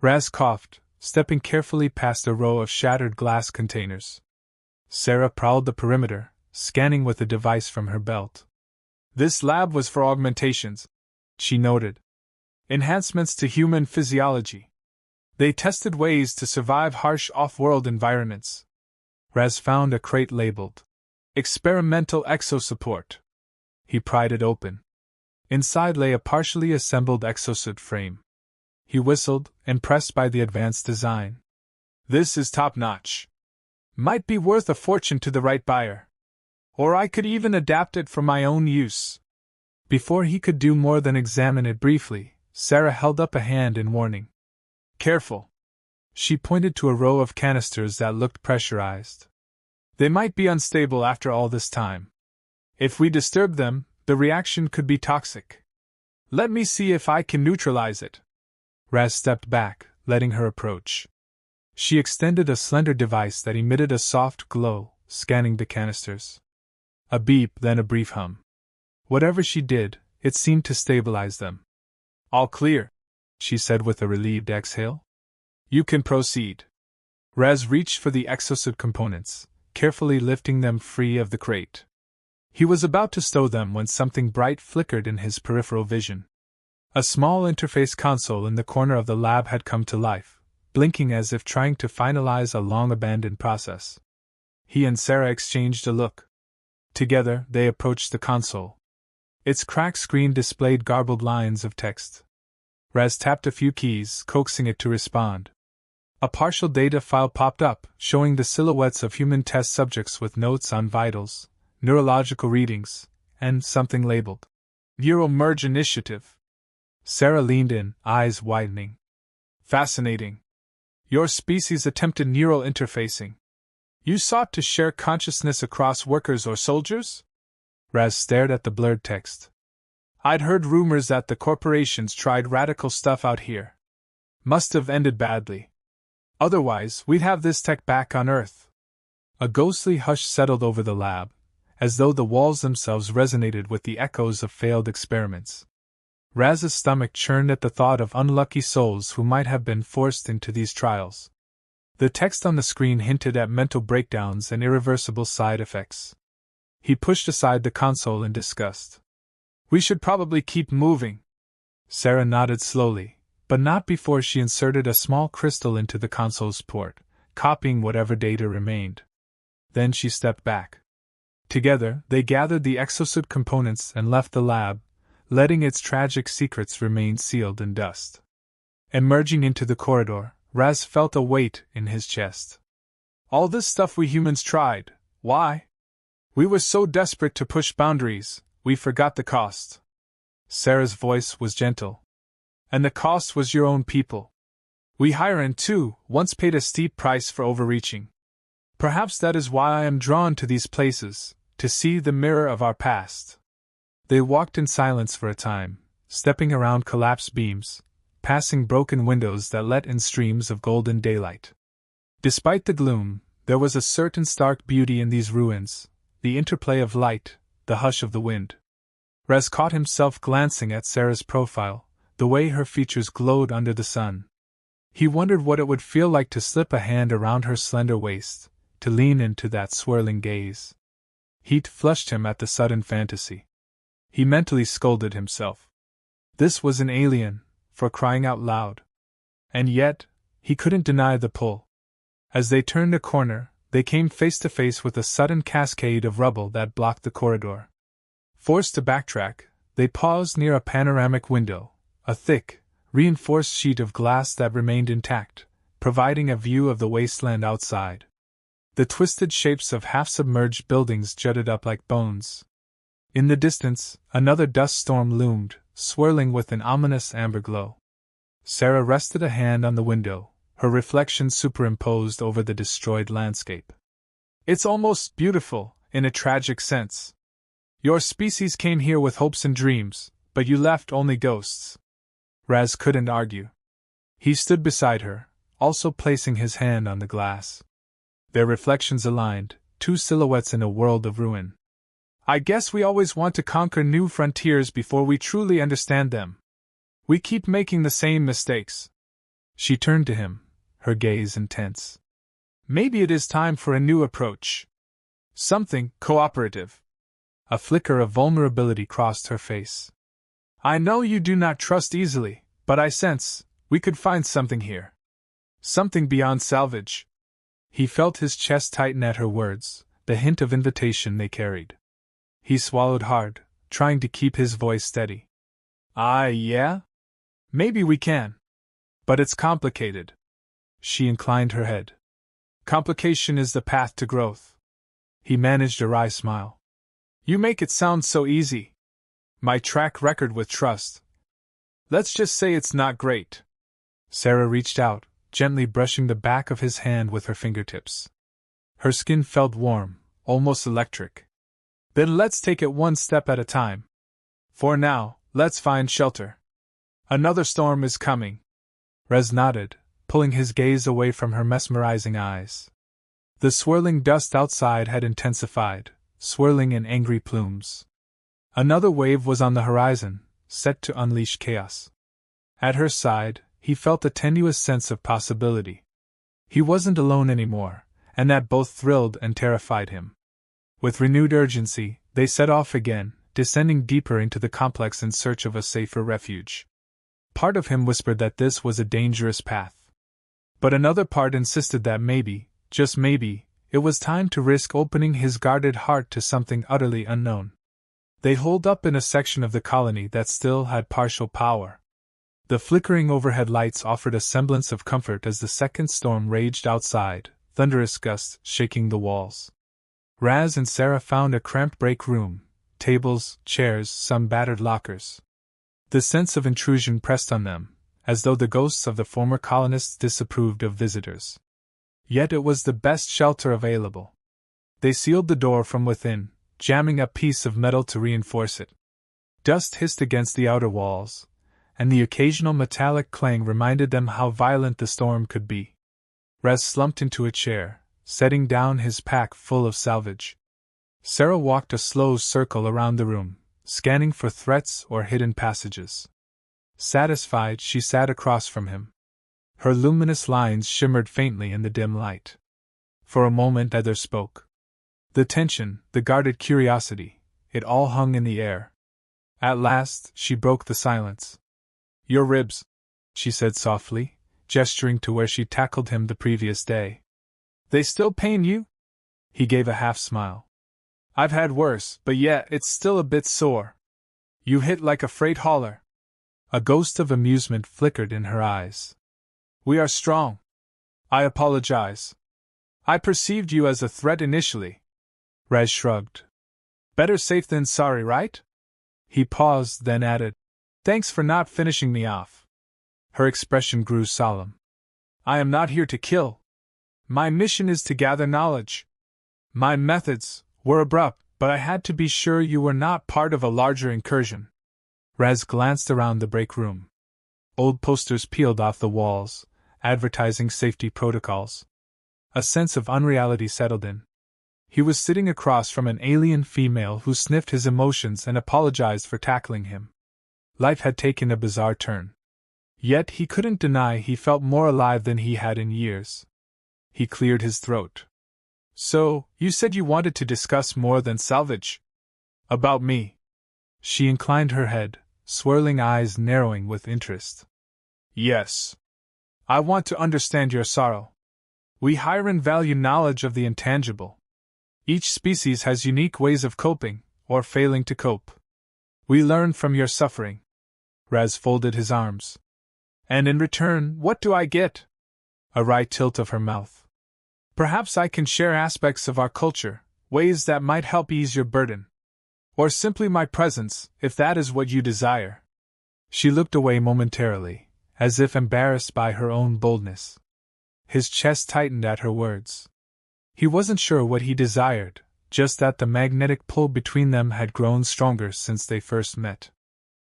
S1: Raz coughed, stepping carefully past a row of shattered glass containers. Sarah prowled the perimeter, scanning with a device from her belt. This lab was for augmentations, she noted. Enhancements to human physiology. They tested ways to survive harsh off-world environments. Raz found a crate labeled Experimental Exosupport. He pried it open. Inside lay a partially assembled exosuit frame. He whistled, impressed by the advanced design. This is top-notch. Might be worth a fortune to the right buyer. Or I could even adapt it for my own use. Before he could do more than examine it briefly, Sarah held up a hand in warning. Careful. She pointed to a row of canisters that looked pressurized. They might be unstable after all this time. If we disturb them, the reaction could be toxic. Let me see if I can neutralize it. Raz stepped back, letting her approach. She extended a slender device that emitted a soft glow, scanning the canisters. A beep, then a brief hum. Whatever she did, it seemed to stabilize them. All clear, she said with a relieved exhale. You can proceed. Raz reached for the exosuit components, carefully lifting them free of the crate. He was about to stow them when something bright flickered in his peripheral vision. A small interface console in the corner of the lab had come to life, blinking as if trying to finalize a long-abandoned process. He and Sarah exchanged a look. Together, they approached the console. Its cracked screen displayed garbled lines of text. Raz tapped a few keys, coaxing it to respond. A partial data file popped up, showing the silhouettes of human test subjects with notes on vitals, neurological readings, and something labeled Neural Merge Initiative. Sarah leaned in, eyes widening. Fascinating. Your species attempted neural interfacing. You sought to share consciousness across workers or soldiers? Raz stared at the blurred text. I'd heard rumors that the corporations tried radical stuff out here. Must have ended badly. Otherwise, we'd have this tech back on Earth. A ghostly hush settled over the lab, as though the walls themselves resonated with the echoes of failed experiments. Raz's stomach churned at the thought of unlucky souls who might have been forced into these trials. The text on the screen hinted at mental breakdowns and irreversible side effects. He pushed aside the console in disgust. We should probably keep moving. Sarah nodded slowly, but not before she inserted a small crystal into the console's port, copying whatever data remained. Then she stepped back. Together, they gathered the exosuit components and left the lab, letting its tragic secrets remain sealed in dust. Emerging into the corridor, Raz felt a weight in his chest. All this stuff we humans tried, why? We were so desperate to push boundaries, we forgot the cost. Sarah's voice was gentle. And the cost was your own people. We Hiran, too, once paid a steep price for overreaching. Perhaps that is why I am drawn to these places, to see the mirror of our past. They walked in silence for a time, stepping around collapsed beams, passing broken windows that let in streams of golden daylight. Despite the gloom, there was a certain stark beauty in these ruins, the interplay of light, the hush of the wind. Raz caught himself glancing at Sarah's profile, the way her features glowed under the sun. He wondered what it would feel like to slip a hand around her slender waist, to lean into that swirling gaze. Heat flushed him at the sudden fantasy. He mentally scolded himself. This was an alien, for crying out loud. And yet, he couldn't deny the pull. As they turned a corner, they came face to face with a sudden cascade of rubble that blocked the corridor. Forced to backtrack, they paused near a panoramic window, a thick, reinforced sheet of glass that remained intact, providing a view of the wasteland outside. The twisted shapes of half-submerged buildings jutted up like bones. In the distance, another dust storm loomed, swirling with an ominous amber glow. Sarah rested a hand on the window, her reflection superimposed over the destroyed landscape. It's almost beautiful, in a tragic sense. Your species came here with hopes and dreams, but you left only ghosts. Raz couldn't argue. He stood beside her, also placing his hand on the glass. Their reflections aligned, two silhouettes in a world of ruin. I guess we always want to conquer new frontiers before we truly understand them. We keep making the same mistakes. She turned to him, her gaze intense. Maybe it is time for a new approach. Something cooperative. A flicker of vulnerability crossed her face. I know you do not trust easily, but I sense we could find something here. Something beyond salvage. He felt his chest tighten at her words, the hint of invitation they carried. He swallowed hard, trying to keep his voice steady. Yeah? Maybe we can. But it's complicated. She inclined her head. Complication is the path to growth. He managed a wry smile. You make it sound so easy. My track record with trust. Let's just say it's not great. Sarah reached out, gently brushing the back of his hand with her fingertips. Her skin felt warm, almost electric. Then let's take it one step at a time. For now, let's find shelter. Another storm is coming. Rez nodded, pulling his gaze away from her mesmerizing eyes. The swirling dust outside had intensified, swirling in angry plumes. Another wave was on the horizon, set to unleash chaos. At her side, he felt a tenuous sense of possibility. He wasn't alone anymore, and that both thrilled and terrified him. With renewed urgency, they set off again, descending deeper into the complex in search of a safer refuge. Part of him whispered that this was a dangerous path. But another part insisted that maybe, just maybe, it was time to risk opening his guarded heart to something utterly unknown. They holed up in a section of the colony that still had partial power. The flickering overhead lights offered a semblance of comfort as the second storm raged outside, thunderous gusts shaking the walls. Raz and Sarah found a cramped break room, tables, chairs, some battered lockers. The sense of intrusion pressed on them, as though the ghosts of the former colonists disapproved of visitors. Yet it was the best shelter available. They sealed the door from within, jamming a piece of metal to reinforce it. Dust hissed against the outer walls, and the occasional metallic clang reminded them how violent the storm could be. Rez slumped into a chair, setting down his pack full of salvage. Sarah walked a slow circle around the room, scanning for threats or hidden passages. Satisfied, she sat across from him. Her luminous lines shimmered faintly in the dim light. For a moment neither spoke. The tension, the guarded curiosity, it all hung in the air. At last, she broke the silence. Your ribs, she said softly, gesturing to where she tackled him the previous day. They still pain you? He gave a half-smile. I've had worse, but yet it's still a bit sore. You hit like a freight hauler. A ghost of amusement flickered in her eyes. We are strong. I apologize. I perceived you as a threat initially. Rez shrugged. Better safe than sorry, right? He paused, then added, Thanks for not finishing me off. Her expression grew solemn. I am not here to kill. My mission is to gather knowledge. My methods were abrupt, but I had to be sure you were not part of a larger incursion. Raz glanced around the break room. Old posters peeled off the walls, advertising safety protocols. A sense of unreality settled in. He was sitting across from an alien female who sniffed his emotions and apologized for tackling him. Life had taken a bizarre turn. Yet he couldn't deny he felt more alive than he had in years. He cleared his throat. So, you said you wanted to discuss more than salvage? About me? She inclined her head, swirling eyes narrowing with interest. Yes. I want to understand your sorrow. We Hyren value knowledge of the intangible. Each species has unique ways of coping, or failing to cope. We learn from your suffering. Raz folded his arms. And in return, what do I get? A wry tilt of her mouth. Perhaps I can share aspects of our culture, ways that might help ease your burden. Or simply my presence, if that is what you desire. She looked away momentarily, as if embarrassed by her own boldness. His chest tightened at her words. He wasn't sure what he desired, just that the magnetic pull between them had grown stronger since they first met.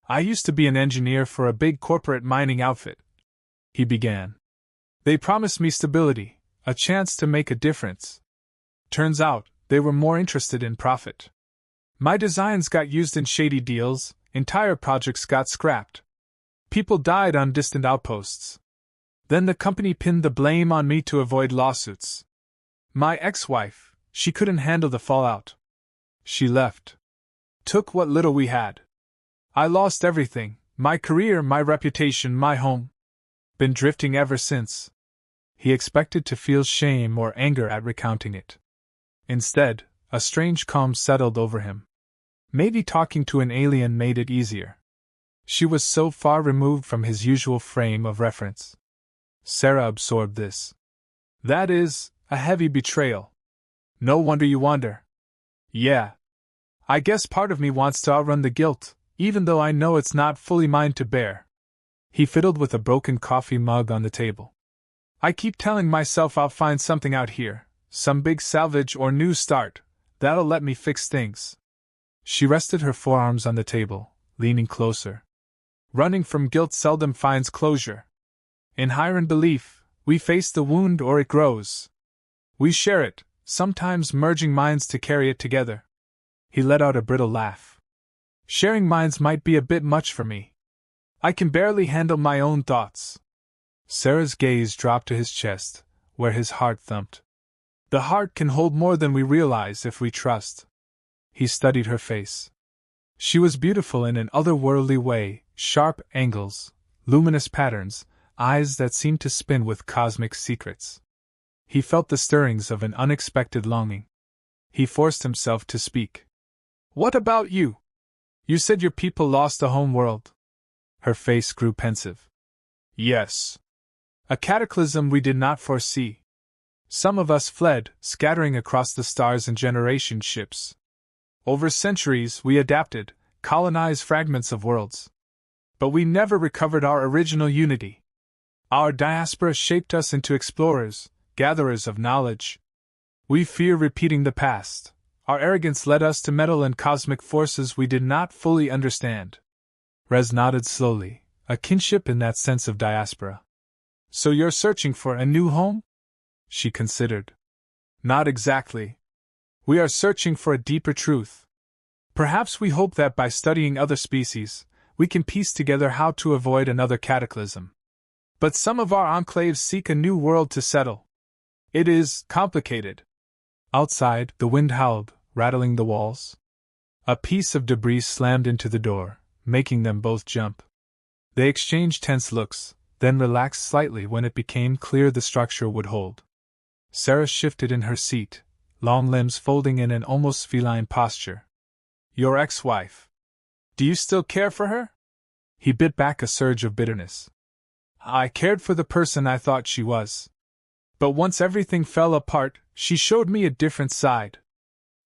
S1: I used to be an engineer for a big corporate mining outfit, he began. They promised me stability, a chance to make a difference. Turns out, they were more interested in profit. My designs got used in shady deals, entire projects got scrapped. People died on distant outposts. Then the company pinned the blame on me to avoid lawsuits. My ex-wife, she couldn't handle the fallout. She left. Took what little we had. I lost everything, my career, my reputation, my home. Been drifting ever since. He expected to feel shame or anger at recounting it. Instead, a strange calm settled over him. Maybe talking to an alien made it easier. She was so far removed from his usual frame of reference. Sarah absorbed this. That is, a heavy betrayal. No wonder you wonder. Yeah. I guess part of me wants to outrun the guilt, even though I know it's not fully mine to bear. He fiddled with a broken coffee mug on the table. I keep telling myself I'll find something out here, some big salvage or new start, that'll let me fix things. She rested her forearms on the table, leaning closer. Running from guilt seldom finds closure. In Hiran belief, we face the wound or it grows. We share it, sometimes merging minds to carry it together. He let out a brittle laugh. Sharing minds might be a bit much for me. I can barely handle my own thoughts. Sarah's gaze dropped to his chest, where his heart thumped. The heart can hold more than we realize if we trust. He studied her face. She was beautiful in an otherworldly way, sharp angles, luminous patterns, eyes that seemed to spin with cosmic secrets. He felt the stirrings of an unexpected longing. He forced himself to speak. What about you? You said your people lost a home world. Her face grew pensive. Yes. A cataclysm we did not foresee. Some of us fled, scattering across the stars in generation ships. Over centuries we adapted, colonized fragments of worlds. But we never recovered our original unity. Our diaspora shaped us into explorers, gatherers of knowledge. We fear repeating the past. Our arrogance led us to meddle in cosmic forces we did not fully understand. Rez nodded slowly, a kinship in that sense of diaspora. So you're searching for a new home? She considered. Not exactly. We are searching for a deeper truth. Perhaps we hope that by studying other species, we can piece together how to avoid another cataclysm. But some of our enclaves seek a new world to settle. It is complicated. Outside, the wind howled, rattling the walls. A piece of debris slammed into the door, making them both jump. They exchanged tense looks, then relaxed slightly when it became clear the structure would hold. Sarah shifted in her seat, long limbs folding in an almost feline posture. Your ex-wife. Do you still care for her? He bit back a surge of bitterness. I cared for the person I thought she was. But once everything fell apart, she showed me a different side.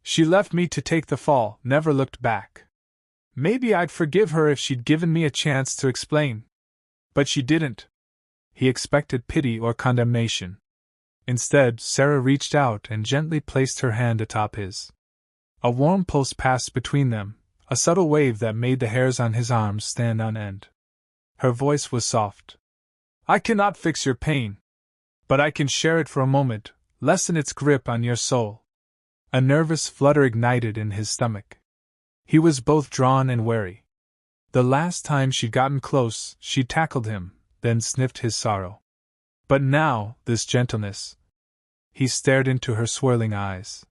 S1: She left me to take the fall, never looked back. Maybe I'd forgive her if she'd given me a chance to explain. But she didn't. He expected pity or condemnation. Instead, Sarah reached out and gently placed her hand atop his. A warm pulse passed between them, a subtle wave that made the hairs on his arms stand on end. Her voice was soft. I cannot fix your pain. But I can share it for a moment, lessen its grip on your soul. A nervous flutter ignited in his stomach. He was both drawn and wary. The last time she'd gotten close, she'd tackled him, then sniffed his sorrow. But now, this gentleness. He stared into her swirling eyes.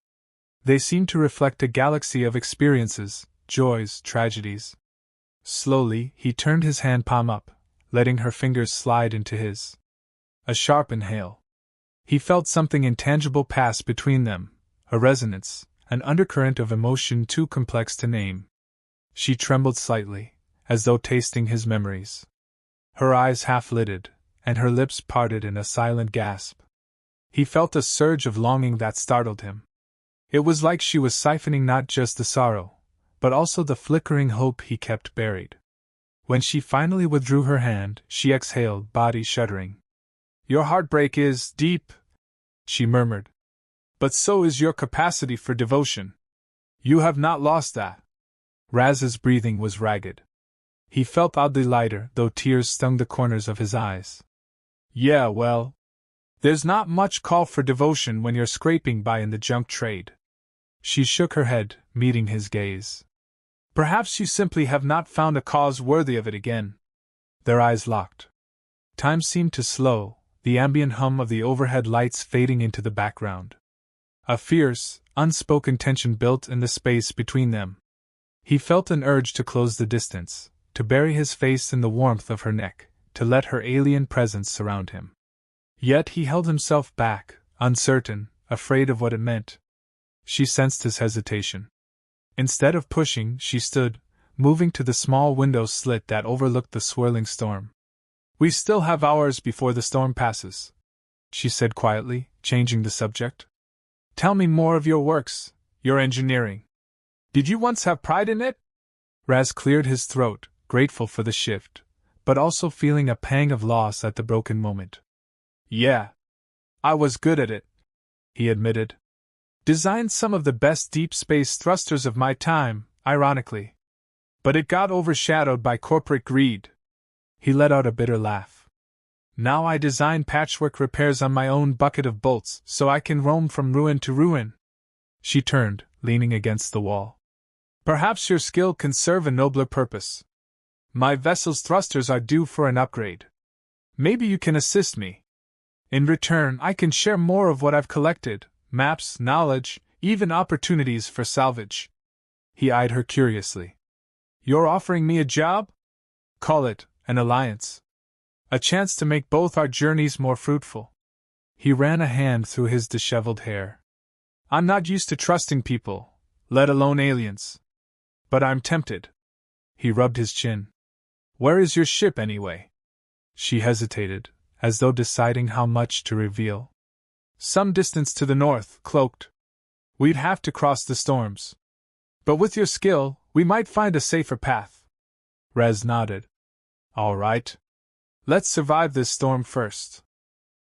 S1: They seemed to reflect a galaxy of experiences, joys, tragedies. Slowly, he turned his hand palm up, letting her fingers slide into his. A sharp inhale. He felt something intangible pass between them, a resonance, an undercurrent of emotion too complex to name. She trembled slightly, as though tasting his memories. Her eyes half-lidded, and her lips parted in a silent gasp. He felt a surge of longing that startled him. It was like she was siphoning not just the sorrow, but also the flickering hope he kept buried. When she finally withdrew her hand, she exhaled, body shuddering. Your heartbreak is deep, she murmured. But so is your capacity for devotion. You have not lost that. Raz's breathing was ragged. He felt oddly lighter, though tears stung the corners of his eyes. Yeah, well, there's not much call for devotion when you're scraping by in the junk trade. She shook her head, meeting his gaze. Perhaps you simply have not found a cause worthy of it again. Their eyes locked. Time seemed to slow, the ambient hum of the overhead lights fading into the background. A fierce, unspoken tension built in the space between them. He felt an urge to close the distance, to bury his face in the warmth of her neck, to let her alien presence surround him. Yet he held himself back, uncertain, afraid of what it meant. She sensed his hesitation. Instead of pushing, she stood, moving to the small window slit that overlooked the swirling storm. "We still have hours before the storm passes," she said quietly, changing the subject. "Tell me more of your works, your engineering. Did you once have pride in it?" Raz cleared his throat, grateful for the shift, but also feeling a pang of loss at the broken moment. "Yeah. I was good at it," he admitted. "Designed some of the best deep space thrusters of my time, ironically. But it got overshadowed by corporate greed." He let out a bitter laugh. "Now I design patchwork repairs on my own bucket of bolts so I can roam from ruin to ruin." She turned, leaning against the wall. "Perhaps your skill can serve a nobler purpose. My vessel's thrusters are due for an upgrade. Maybe you can assist me. In return, I can share more of what I've collected: maps, knowledge, even opportunities for salvage." He eyed her curiously. "You're offering me a job? Call it an alliance. A chance to make both our journeys more fruitful." He ran a hand through his disheveled hair. "I'm not used to trusting people, let alone aliens. But I'm tempted." He rubbed his chin. "Where is your ship, anyway?" She hesitated, as though deciding how much to reveal. "Some distance to the north, cloaked. We'd have to cross the storms. But with your skill, we might find a safer path." Raz nodded. "All right. Let's survive this storm first.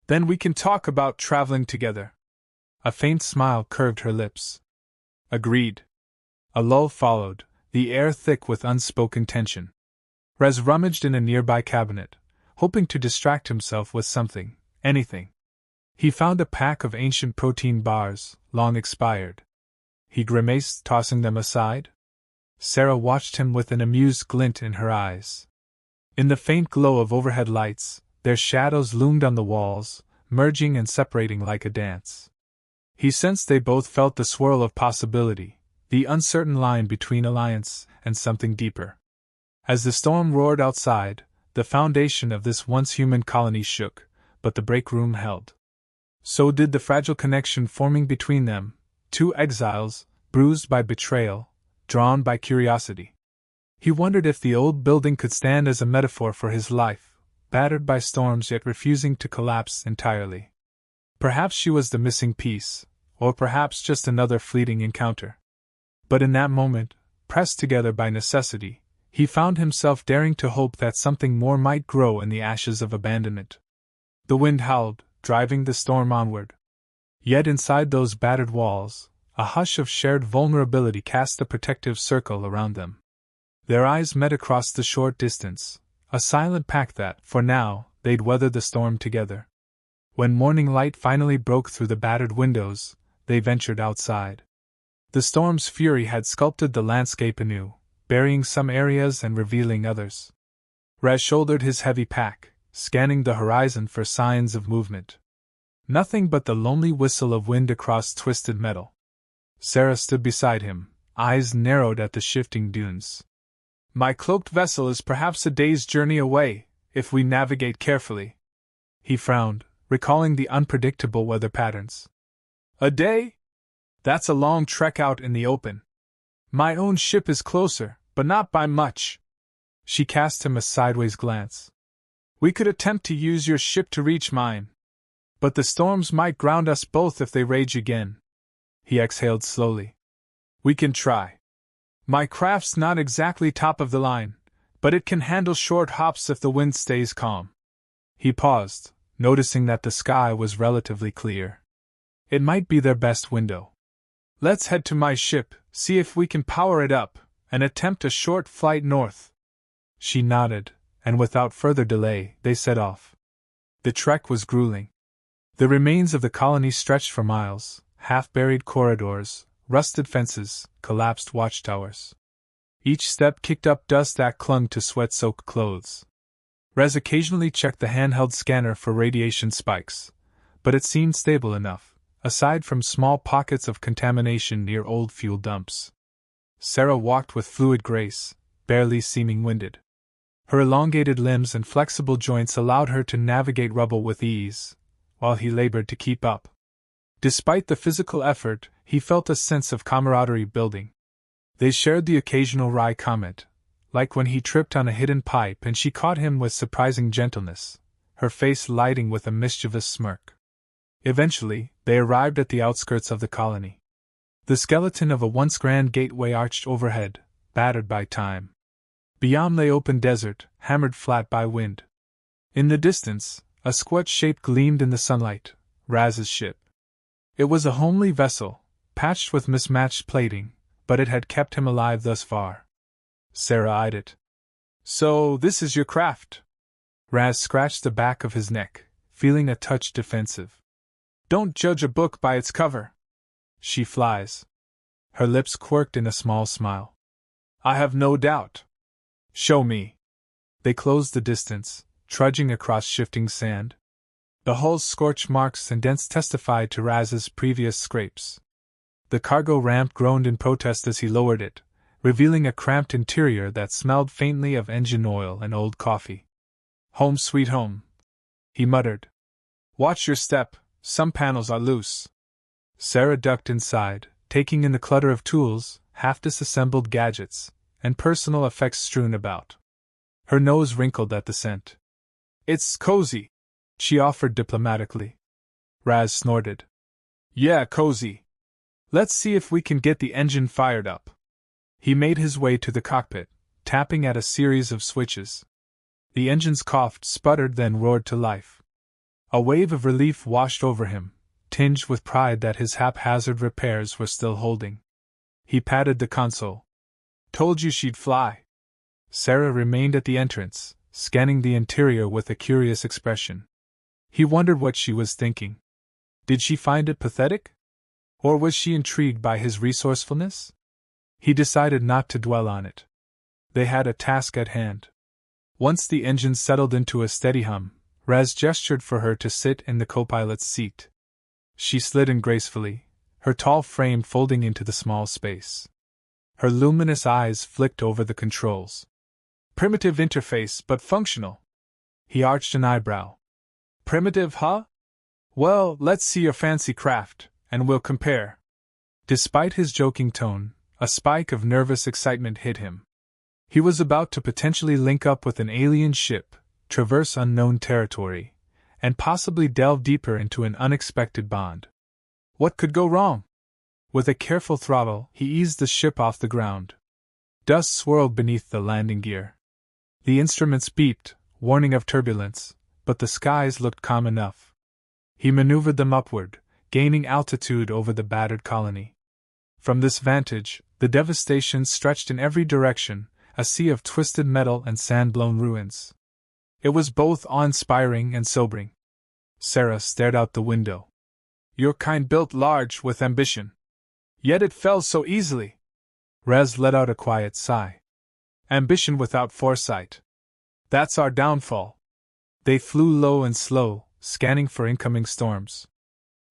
S1: Then we can talk about traveling together." A faint smile curved her lips. "Agreed." A lull followed, the air thick with unspoken tension. Raz rummaged in a nearby cabinet, hoping to distract himself with something, anything. He found a pack of ancient protein bars, long expired. He grimaced, tossing them aside. Sarah watched him with an amused glint in her eyes. In the faint glow of overhead lights, their shadows loomed on the walls, merging and separating like a dance. He sensed they both felt the swirl of possibility, the uncertain line between alliance and something deeper. As the storm roared outside, the foundation of this once human colony shook, but the break room held. So did the fragile connection forming between them, two exiles, bruised by betrayal, drawn by curiosity. He wondered if the old building could stand as a metaphor for his life, battered by storms yet refusing to collapse entirely. Perhaps she was the missing piece, or perhaps just another fleeting encounter. But in that moment, pressed together by necessity, he found himself daring to hope that something more might grow in the ashes of abandonment. The wind howled, driving the storm onward. Yet inside those battered walls, a hush of shared vulnerability cast a protective circle around them. Their eyes met across the short distance, a silent pact that, for now, they'd weather the storm together. When morning light finally broke through the battered windows, they ventured outside. The storm's fury had sculpted the landscape anew, burying some areas and revealing others. Raz shouldered his heavy pack, scanning the horizon for signs of movement. Nothing but the lonely whistle of wind across twisted metal. Sarah stood beside him, eyes narrowed at the shifting dunes. "My cloaked vessel is perhaps a day's journey away, if we navigate carefully." He frowned, recalling the unpredictable weather patterns. "A day? That's a long trek out in the open. My own ship is closer, but not by much." She cast him a sideways glance. "We could attempt to use your ship to reach mine. But the storms might ground us both if they rage again." He exhaled slowly. "We can try. My craft's not exactly top of the line, but it can handle short hops if the wind stays calm." He paused, noticing that the sky was relatively clear. It might be their best window. "Let's head to my ship, see if we can power it up, and attempt a short flight north." She nodded, and without further delay, they set off. The trek was grueling. The remains of the colony stretched for miles, half-buried corridors, rusted fences, collapsed watchtowers. Each step kicked up dust that clung to sweat-soaked clothes. Raz occasionally checked the handheld scanner for radiation spikes, but it seemed stable enough, aside from small pockets of contamination near old fuel dumps. Sarah walked with fluid grace, barely seeming winded. Her elongated limbs and flexible joints allowed her to navigate rubble with ease, while he labored to keep up. Despite the physical effort, he felt a sense of camaraderie building. They shared the occasional wry comment, like when he tripped on a hidden pipe and she caught him with surprising gentleness, her face lighting with a mischievous smirk. Eventually, they arrived at the outskirts of the colony. The skeleton of a once grand gateway arched overhead, battered by time. Beyond lay open desert, hammered flat by wind. In the distance, a squat shape gleamed in the sunlight, Raz's ship. It was a homely vessel, patched with mismatched plating, but it had kept him alive thus far. Sarah eyed it. "So, this is your craft?" Raz scratched the back of his neck, feeling a touch defensive. "Don't judge a book by its cover." "She flies." Her lips quirked in a small smile. "I have no doubt." "Show me." They closed the distance, trudging across shifting sand. The hull's scorch marks and dents testified to Raz's previous scrapes. The cargo ramp groaned in protest as he lowered it, revealing a cramped interior that smelled faintly of engine oil and old coffee. "Home sweet home," he muttered. "Watch your step, some panels are loose." Sarah ducked inside, taking in the clutter of tools, half-disassembled gadgets, and personal effects strewn about. Her nose wrinkled at the scent. "It's cozy," she offered diplomatically. Raz snorted. "Yeah, cozy. Let's see if we can get the engine fired up." He made his way to the cockpit, tapping at a series of switches. The engines coughed, sputtered, then roared to life. A wave of relief washed over him, tinged with pride that his haphazard repairs were still holding. He patted the console. "Told you she'd fly." Sarah remained at the entrance, scanning the interior with a curious expression. He wondered what she was thinking. Did she find it pathetic? Or was she intrigued by his resourcefulness? He decided not to dwell on it. They had a task at hand. Once the engine settled into a steady hum, Raz gestured for her to sit in the co-pilot's seat. She slid in gracefully, her tall frame folding into the small space. Her luminous eyes flicked over the controls. "Primitive interface, but functional." He arched an eyebrow. "Primitive, huh? Well, let's see your fancy craft, and we'll compare." Despite his joking tone, a spike of nervous excitement hit him. He was about to potentially link up with an alien ship, traverse unknown territory, and possibly delve deeper into an unexpected bond. What could go wrong? With a careful throttle, he eased the ship off the ground. Dust swirled beneath the landing gear. The instruments beeped, warning of turbulence, but the skies looked calm enough. He maneuvered them upward, gaining altitude over the battered colony. From this vantage, the devastation stretched in every direction, a sea of twisted metal and sand-blown ruins. It was both awe-inspiring and sobering. Sarah stared out the window. "Your kind built large with ambition. Yet it fell so easily." Raz let out a quiet sigh. "Ambition without foresight. That's our downfall." They flew low and slow, scanning for incoming storms.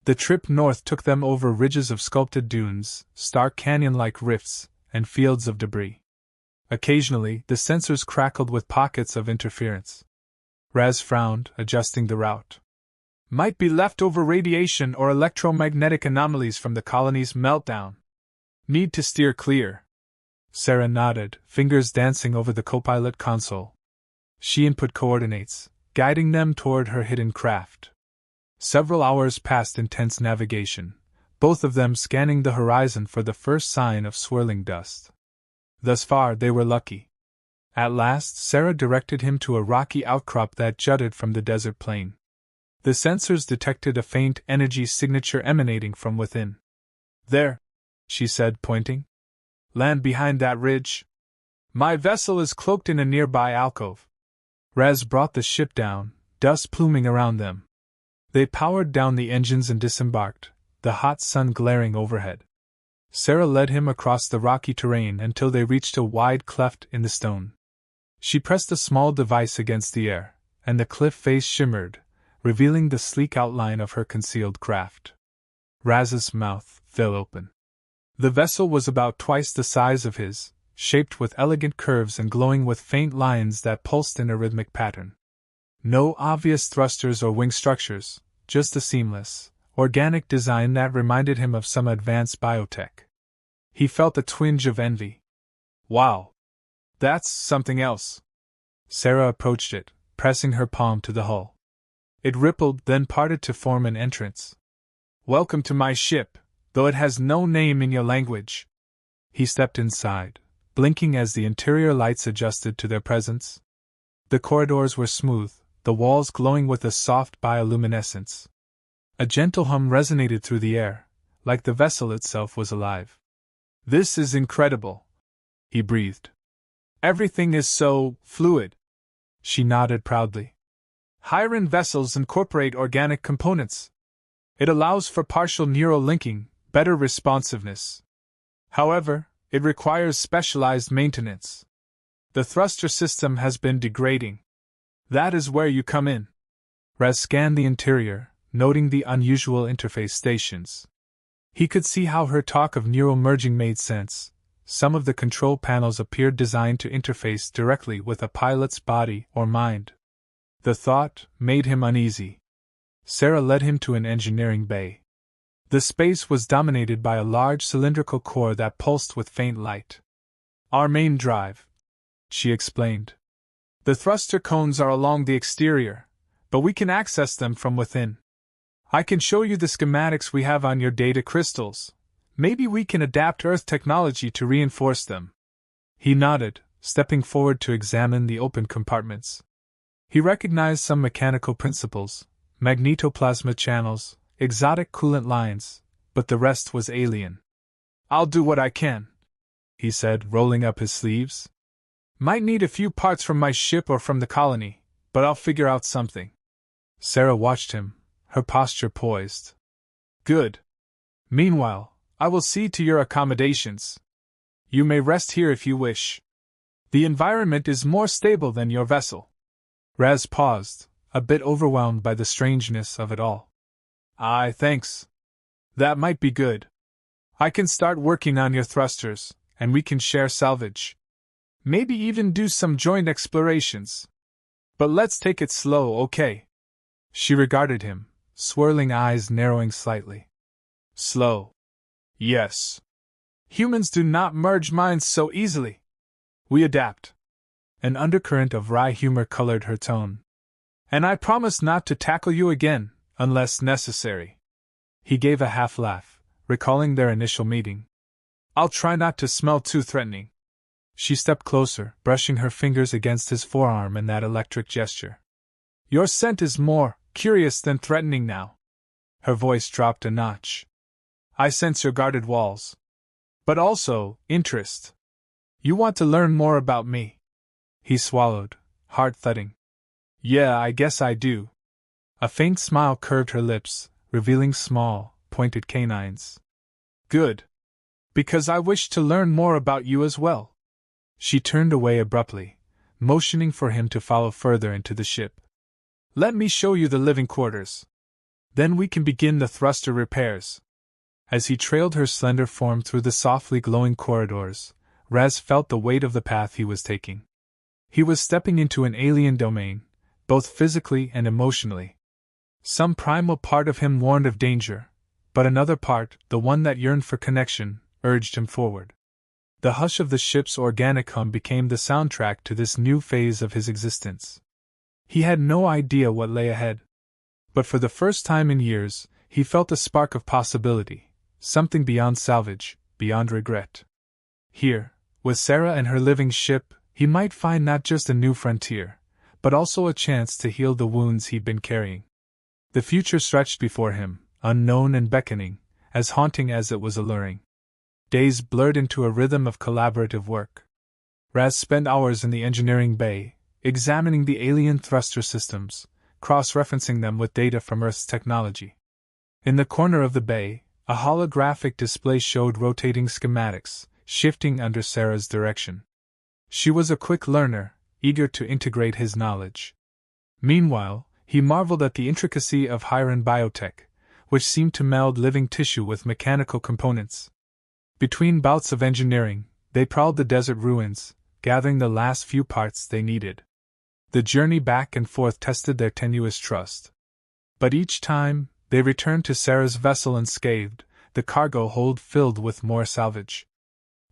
S1: The trip north took them over ridges of sculpted dunes, stark canyon-like rifts, and fields of debris. Occasionally, the sensors crackled with pockets of interference. Raz frowned, adjusting the route. "Might be leftover radiation or electromagnetic anomalies from the colony's meltdown. Need to steer clear." Sarah nodded, fingers dancing over the co-pilot console. She input coordinates, guiding them toward her hidden craft. Several hours passed in tense navigation, both of them scanning the horizon for the first sign of swirling dust. Thus far, they were lucky. At last, Sarah directed him to a rocky outcrop that jutted from the desert plain. The sensors detected a faint energy signature emanating from within. "There," she said, pointing. "Land behind that ridge. My vessel is cloaked in a nearby alcove." Raz brought the ship down, dust pluming around them. They powered down the engines and disembarked, the hot sun glaring overhead. Sarah led him across the rocky terrain until they reached a wide cleft in the stone. She pressed a small device against the air, and the cliff face shimmered, revealing the sleek outline of her concealed craft. Raz's mouth fell open. The vessel was about twice the size of his, shaped with elegant curves and glowing with faint lines that pulsed in a rhythmic pattern. No obvious thrusters or wing structures, just a seamless, organic design that reminded him of some advanced biotech. He felt a twinge of envy. Wow! That's something else. Sarah approached it, pressing her palm to the hull. It rippled, then parted to form an entrance. Welcome to my ship, though it has no name in your language. He stepped inside, blinking as the interior lights adjusted to their presence. The corridors were smooth, the walls glowing with a soft bioluminescence. A gentle hum resonated through the air, like the vessel itself was alive. This is incredible, he breathed. Everything is so fluid. She nodded proudly. Higher-end vessels incorporate organic components. It allows for partial neural linking, better responsiveness. However, it requires specialized maintenance. The thruster system has been degrading. That is where you come in. Raz scanned the interior, noting the unusual interface stations. He could see how her talk of neural merging made sense. Some of the control panels appeared designed to interface directly with a pilot's body or mind. The thought made him uneasy. Sarah led him to an engineering bay. The space was dominated by a large cylindrical core that pulsed with faint light. Our main drive, she explained. The thruster cones are along the exterior, but we can access them from within. I can show you the schematics we have on your data crystals. Maybe we can adapt Earth technology to reinforce them. He nodded, stepping forward to examine the open compartments. He recognized some mechanical principles, magnetoplasma channels, exotic coolant lines, but the rest was alien. I'll do what I can, he said, rolling up his sleeves. Might need a few parts from my ship or from the colony, but I'll figure out something. Sarah watched him, her posture poised. Good. Meanwhile, I will see to your accommodations. You may rest here if you wish. The environment is more stable than your vessel. Raz paused, a bit overwhelmed by the strangeness of it all. Aye, thanks. That might be good. I can start working on your thrusters, and we can share salvage. Maybe even do some joint explorations. But let's take it slow, okay? She regarded him, swirling eyes narrowing slightly. Slow. Yes. Humans do not merge minds so easily. We adapt. An undercurrent of wry humor colored her tone. And I promise not to tackle you again, unless necessary. He gave a half laugh, recalling their initial meeting. I'll try not to smell too threatening. She stepped closer, brushing her fingers against his forearm in that electric gesture. Your scent is more curious than threatening now. Her voice dropped a notch. I sense your guarded walls. But also, interest. You want to learn more about me. He swallowed, heart thudding. Yeah, I guess I do. A faint smile curved her lips, revealing small, pointed canines. Good. Because I wish to learn more about you as well. She turned away abruptly, motioning for him to follow further into the ship. Let me show you the living quarters. Then we can begin the thruster repairs. As he trailed her slender form through the softly glowing corridors, Raz felt the weight of the path he was taking. He was stepping into an alien domain, both physically and emotionally. Some primal part of him warned of danger, but another part, the one that yearned for connection, urged him forward. The hush of the ship's organic hum became the soundtrack to this new phase of his existence. He had no idea what lay ahead. But for the first time in years, he felt a spark of possibility, something beyond salvage, beyond regret. Here, with Sarah and her living ship, he might find not just a new frontier, but also a chance to heal the wounds he'd been carrying. The future stretched before him, unknown and beckoning, as haunting as it was alluring. Days blurred into a rhythm of collaborative work. Raz spent hours in the engineering bay, examining the alien thruster systems, cross-referencing them with data from Earth's technology. In the corner of the bay, a holographic display showed rotating schematics, shifting under Sarah's direction. She was a quick learner, eager to integrate his knowledge. Meanwhile, he marveled at the intricacy of higher-end biotech, which seemed to meld living tissue with mechanical components. Between bouts of engineering, they prowled the desert ruins, gathering the last few parts they needed. The journey back and forth tested their tenuous trust. But each time, they returned to Sarah's vessel unscathed, the cargo hold filled with more salvage.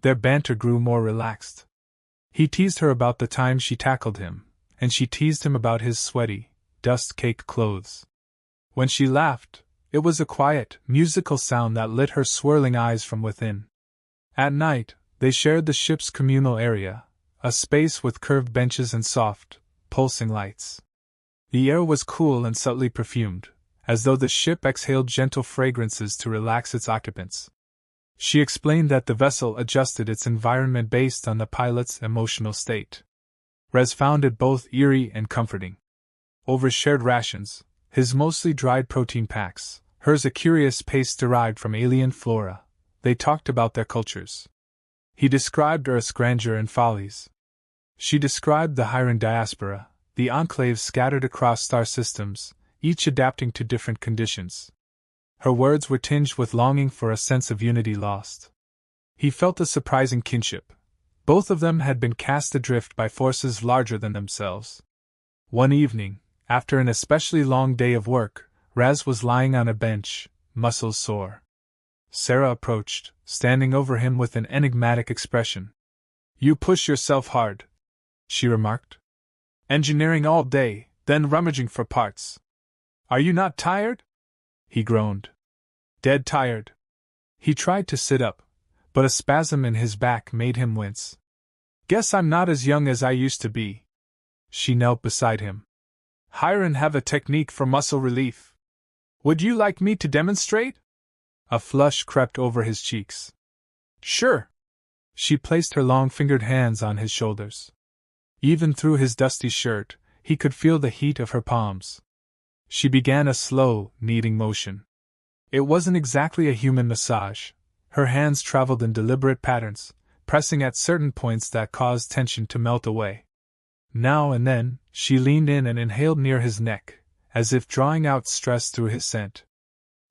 S1: Their banter grew more relaxed. He teased her about the time she tackled him, and she teased him about his sweaty, dust-caked clothes. When she laughed, it was a quiet, musical sound that lit her swirling eyes from within. At night, they shared the ship's communal area, a space with curved benches and soft, pulsing lights. The air was cool and subtly perfumed, as though the ship exhaled gentle fragrances to relax its occupants. She explained that the vessel adjusted its environment based on the pilot's emotional state. Rez found it both eerie and comforting. Over shared rations, his mostly dried protein packs, hers a curious paste derived from alien flora, they talked about their cultures. He described Earth's grandeur and follies. She described the Hyran diaspora, the enclaves scattered across star systems, each adapting to different conditions. Her words were tinged with longing for a sense of unity lost. He felt a surprising kinship. Both of them had been cast adrift by forces larger than themselves. One evening, after an especially long day of work, Raz was lying on a bench, muscles sore. Sarah approached, standing over him with an enigmatic expression. "You push yourself hard," she remarked. "Engineering all day, then rummaging for parts. Are you not tired?" He groaned. "Dead tired." He tried to sit up, but a spasm in his back made him wince. "Guess I'm not as young as I used to be." She knelt beside him. "Hyran have a technique for muscle relief. Would you like me to demonstrate?" A flush crept over his cheeks. "Sure." She placed her long-fingered hands on his shoulders. Even through his dusty shirt, he could feel the heat of her palms. She began a slow, kneading motion. It wasn't exactly a human massage. Her hands traveled in deliberate patterns, pressing at certain points that caused tension to melt away. Now and then, she leaned in and inhaled near his neck, as if drawing out stress through his scent.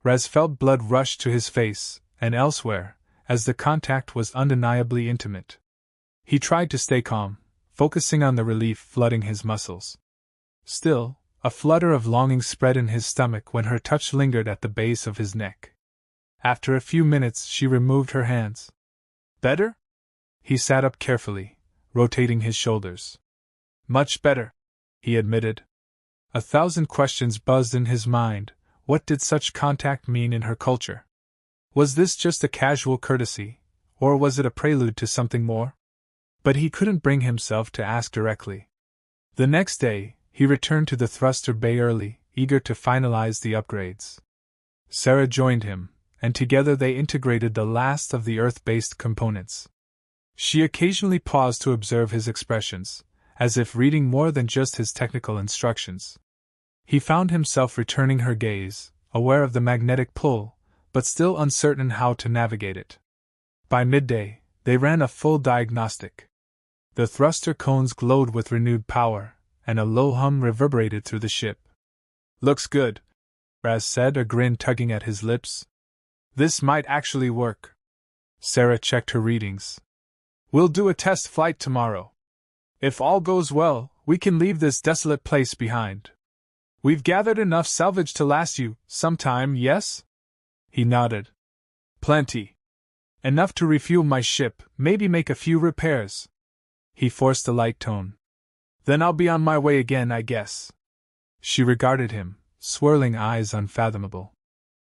S1: Raz felt blood rush to his face, and elsewhere, as the contact was undeniably intimate. He tried to stay calm, focusing on the relief flooding his muscles. Still, a flutter of longing spread in his stomach when her touch lingered at the base of his neck. After a few minutes, she removed her hands. "Better?" He sat up carefully, rotating his shoulders. "Much better," he admitted. 1,000 questions buzzed in his mind. What did such contact mean in her culture? Was this just a casual courtesy, or was it a prelude to something more? But he couldn't bring himself to ask directly. The next day, he returned to the thruster bay early, eager to finalize the upgrades. Sarah joined him, and together they integrated the last of the Earth-based components. She occasionally paused to observe his expressions, as if reading more than just his technical instructions. He found himself returning her gaze, aware of the magnetic pull, but still uncertain how to navigate it. By midday, they ran a full diagnostic. The thruster cones glowed with renewed power, and a low hum reverberated through the ship. "Looks good," Raz said, a grin tugging at his lips. "This might actually work." Sarah checked her readings. "We'll do a test flight tomorrow. If all goes well, we can leave this desolate place behind. We've gathered enough salvage to last you some time, yes?" He nodded. "Plenty. Enough to refuel my ship, maybe make a few repairs." He forced a light tone. "Then I'll be on my way again, I guess." She regarded him, swirling eyes unfathomable.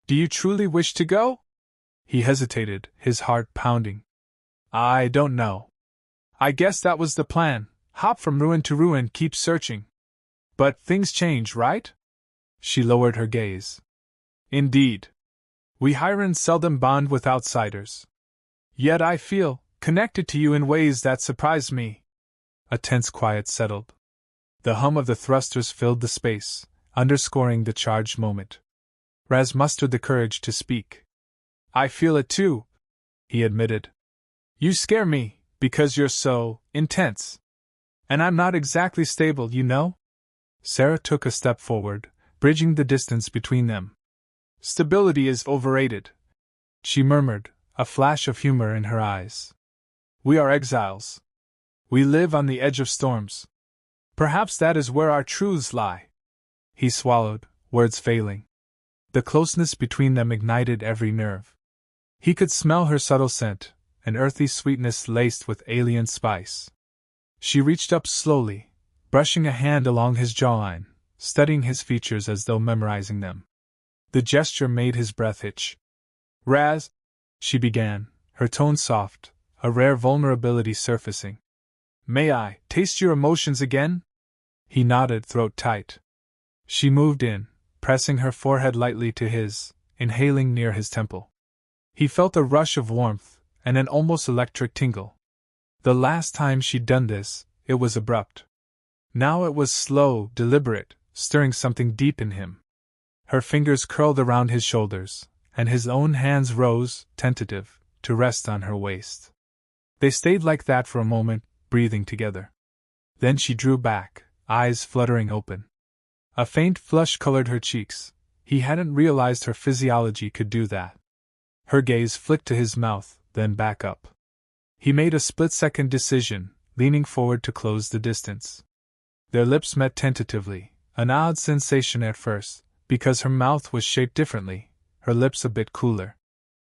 S1: "Do you truly wish to go?" He hesitated, his heart pounding. "I don't know. I guess that was the plan, hop from ruin to ruin, keep searching. But things change, right?" She lowered her gaze. "Indeed. We Hyrans seldom bond with outsiders. Yet I feel connected to you in ways that surprise me." A tense quiet settled. The hum of the thrusters filled the space, underscoring the charged moment. Raz mustered the courage to speak. "I feel it too," he admitted. "You scare me, because you're so intense. And I'm not exactly stable, you know?" Sarah took a step forward, bridging the distance between them. "Stability is overrated," she murmured, a flash of humor in her eyes. "We are exiles. We live on the edge of storms. Perhaps that is where our truths lie." He swallowed, words failing. The closeness between them ignited every nerve. He could smell her subtle scent, an earthy sweetness laced with alien spice. She reached up slowly, brushing a hand along his jawline, studying his features as though memorizing them. The gesture made his breath hitch. "Raz," she began, her tone soft, a rare vulnerability surfacing. "May I taste your emotions again?" He nodded, throat tight. She moved in, pressing her forehead lightly to his, inhaling near his temple. He felt a rush of warmth, and an almost electric tingle. The last time she'd done this, it was abrupt. Now it was slow, deliberate, stirring something deep in him. Her fingers curled around his shoulders, and his own hands rose, tentative, to rest on her waist. They stayed like that for a moment, breathing together. Then she drew back, eyes fluttering open. A faint flush colored her cheeks. He hadn't realized her physiology could do that. Her gaze flicked to his mouth, then back up. He made a split-second decision, leaning forward to close the distance. Their lips met tentatively, an odd sensation at first, because her mouth was shaped differently, her lips a bit cooler.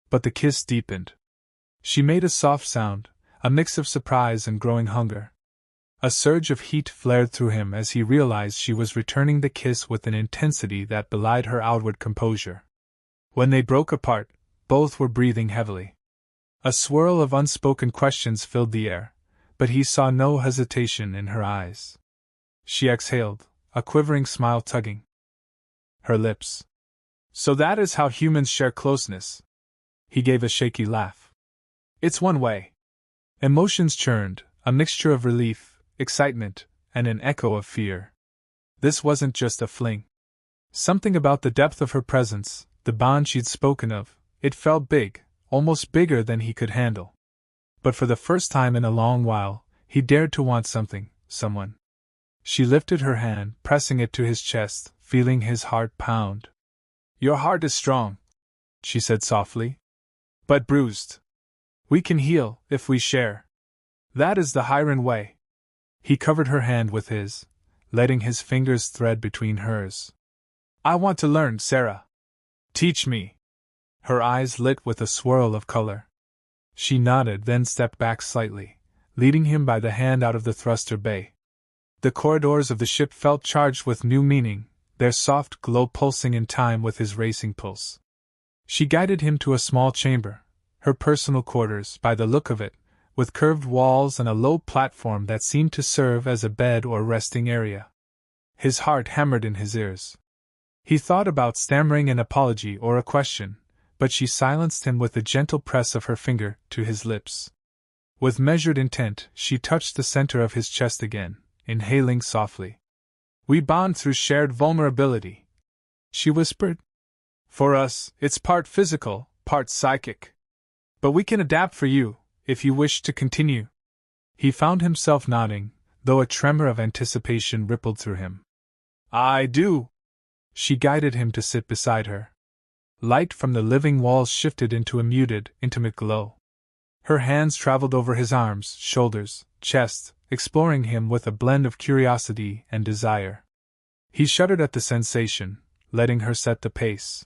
S1: But the kiss deepened. She made a soft sound, a mix of surprise and growing hunger. A surge of heat flared through him as he realized she was returning the kiss with an intensity that belied her outward composure. When they broke apart, both were breathing heavily. A swirl of unspoken questions filled the air, but he saw no hesitation in her eyes. She exhaled, a quivering smile tugging her lips. "So that is how humans share closeness." He gave a shaky laugh. "It's one way." Emotions churned, a mixture of relief, excitement, and an echo of fear. This wasn't just a fling. Something about the depth of her presence, the bond she'd spoken of, it felt big, almost bigger than he could handle. But for the first time in a long while, he dared to want something, someone. She lifted her hand, pressing it to his chest, feeling his heart pound. "Your heart is strong," she said softly, "but bruised. We can heal, if we share. That is the Hiran way." He covered her hand with his, letting his fingers thread between hers. "I want to learn, Sarah. Teach me." Her eyes lit with a swirl of color. She nodded, then stepped back slightly, leading him by the hand out of the thruster bay. The corridors of the ship felt charged with new meaning, their soft glow pulsing in time with his racing pulse. She guided him to a small chamber, her personal quarters, by the look of it, with curved walls and a low platform that seemed to serve as a bed or resting area. His heart hammered in his ears. He thought about stammering an apology or a question, but she silenced him with a gentle press of her finger to his lips. With measured intent, she touched the center of his chest again, inhaling softly. "We bond through shared vulnerability," she whispered. "For us, it's part physical, part psychic. But we can adapt for you, if you wish to continue." He found himself nodding, though a tremor of anticipation rippled through him. "I do." She guided him to sit beside her. Light from the living walls shifted into a muted, intimate glow. Her hands traveled over his arms, shoulders, chest, exploring him with a blend of curiosity and desire. He shuddered at the sensation, letting her set the pace.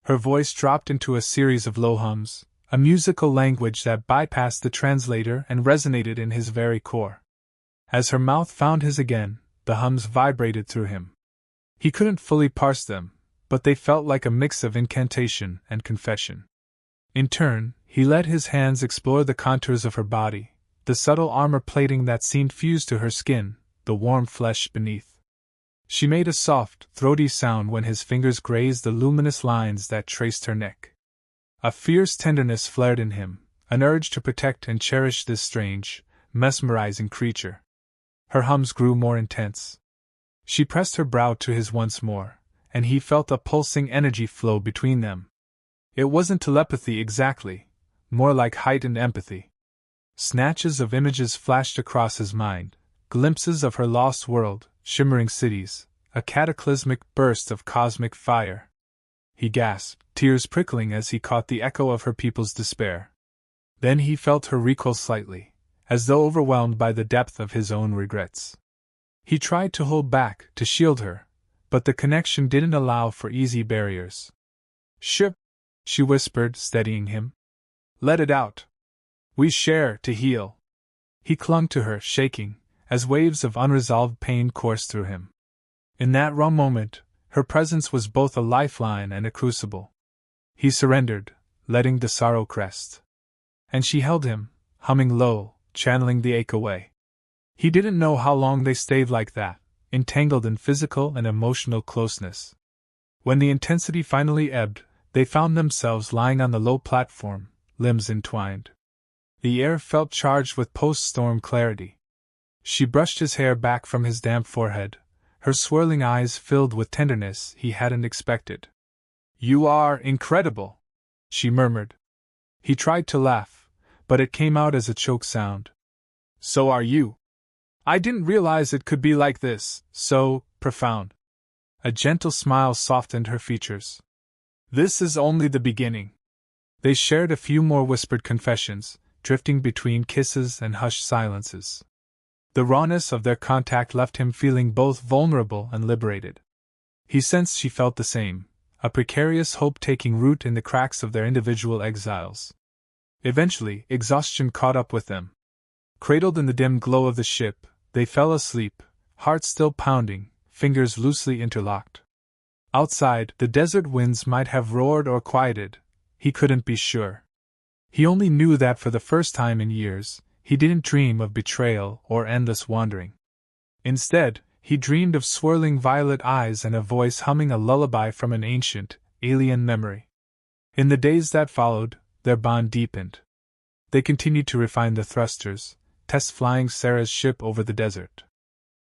S1: Her voice dropped into a series of low hums, a musical language that bypassed the translator and resonated in his very core. As her mouth found his again, the hums vibrated through him. He couldn't fully parse them, but they felt like a mix of incantation and confession. In turn, he let his hands explore the contours of her body, the subtle armor plating that seemed fused to her skin, the warm flesh beneath. She made a soft, throaty sound when his fingers grazed the luminous lines that traced her neck. A fierce tenderness flared in him, an urge to protect and cherish this strange, mesmerizing creature. Her hums grew more intense. She pressed her brow to his once more, and he felt a pulsing energy flow between them. It wasn't telepathy exactly, more like heightened empathy. Snatches of images flashed across his mind, glimpses of her lost world, shimmering cities, a cataclysmic burst of cosmic fire. He gasped, tears prickling as he caught the echo of her people's despair. Then he felt her recoil slightly, as though overwhelmed by the depth of his own regrets. He tried to hold back, to shield her, but the connection didn't allow for easy barriers. "Shh," she whispered, steadying him. "Let it out." We share to heal. He clung to her, shaking, as waves of unresolved pain coursed through him. In that raw moment, her presence was both a lifeline and a crucible. He surrendered, letting the sorrow crest. And she held him, humming low, channeling the ache away. He didn't know how long they stayed like that, entangled in physical and emotional closeness. When the intensity finally ebbed, they found themselves lying on the low platform, limbs entwined. The air felt charged with post-storm clarity. She brushed his hair back from his damp forehead, her swirling eyes filled with tenderness he hadn't expected. "You are incredible," she murmured. He tried to laugh, but it came out as a choked sound. "So are you. I didn't realize it could be like this, so profound." A gentle smile softened her features. "This is only the beginning." They shared a few more whispered confessions, drifting between kisses and hushed silences. The rawness of their contact left him feeling both vulnerable and liberated. He sensed she felt the same, a precarious hope taking root in the cracks of their individual exiles. Eventually, exhaustion caught up with them. Cradled in the dim glow of the ship, they fell asleep, hearts still pounding, fingers loosely interlocked. Outside, the desert winds might have roared or quieted, he couldn't be sure. He only knew that for the first time in years, he didn't dream of betrayal or endless wandering. Instead, he dreamed of swirling violet eyes and a voice humming a lullaby from an ancient, alien memory. In the days that followed, their bond deepened. They continued to refine the thrusters, test flying Sarah's ship over the desert.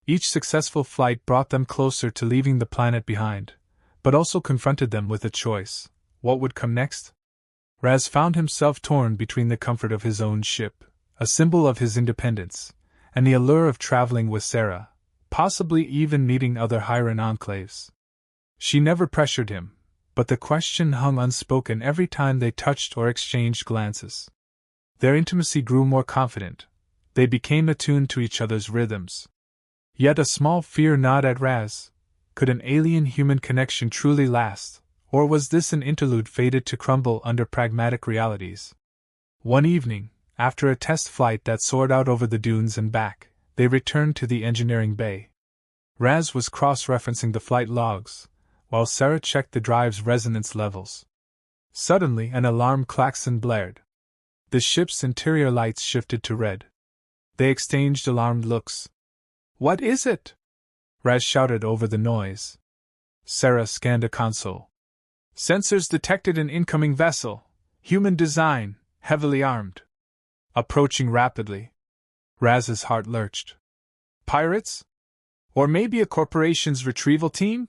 S1: Each successful flight brought them closer to leaving the planet behind, but also confronted them with a choice. What would come next? Raz found himself torn between the comfort of his own ship, a symbol of his independence, and the allure of traveling with Sarah, possibly even meeting other Hyran enclaves. She never pressured him, but the question hung unspoken every time they touched or exchanged glances. Their intimacy grew more confident. They became attuned to each other's rhythms. Yet a small fear gnawed at Raz. Could an alien-human connection truly last, or was this an interlude fated to crumble under pragmatic realities? One evening, after a test flight that soared out over the dunes and back, they returned to the engineering bay. Raz was cross-referencing the flight logs, while Sarah checked the drive's resonance levels. Suddenly, an alarm klaxon blared. The ship's interior lights shifted to red. They exchanged alarmed looks. "What is it?" Raz shouted over the noise. Sarah scanned a console. "Sensors detected an incoming vessel. Human design, heavily armed. Approaching rapidly." Raz's heart lurched. Pirates? Or maybe a corporation's retrieval team?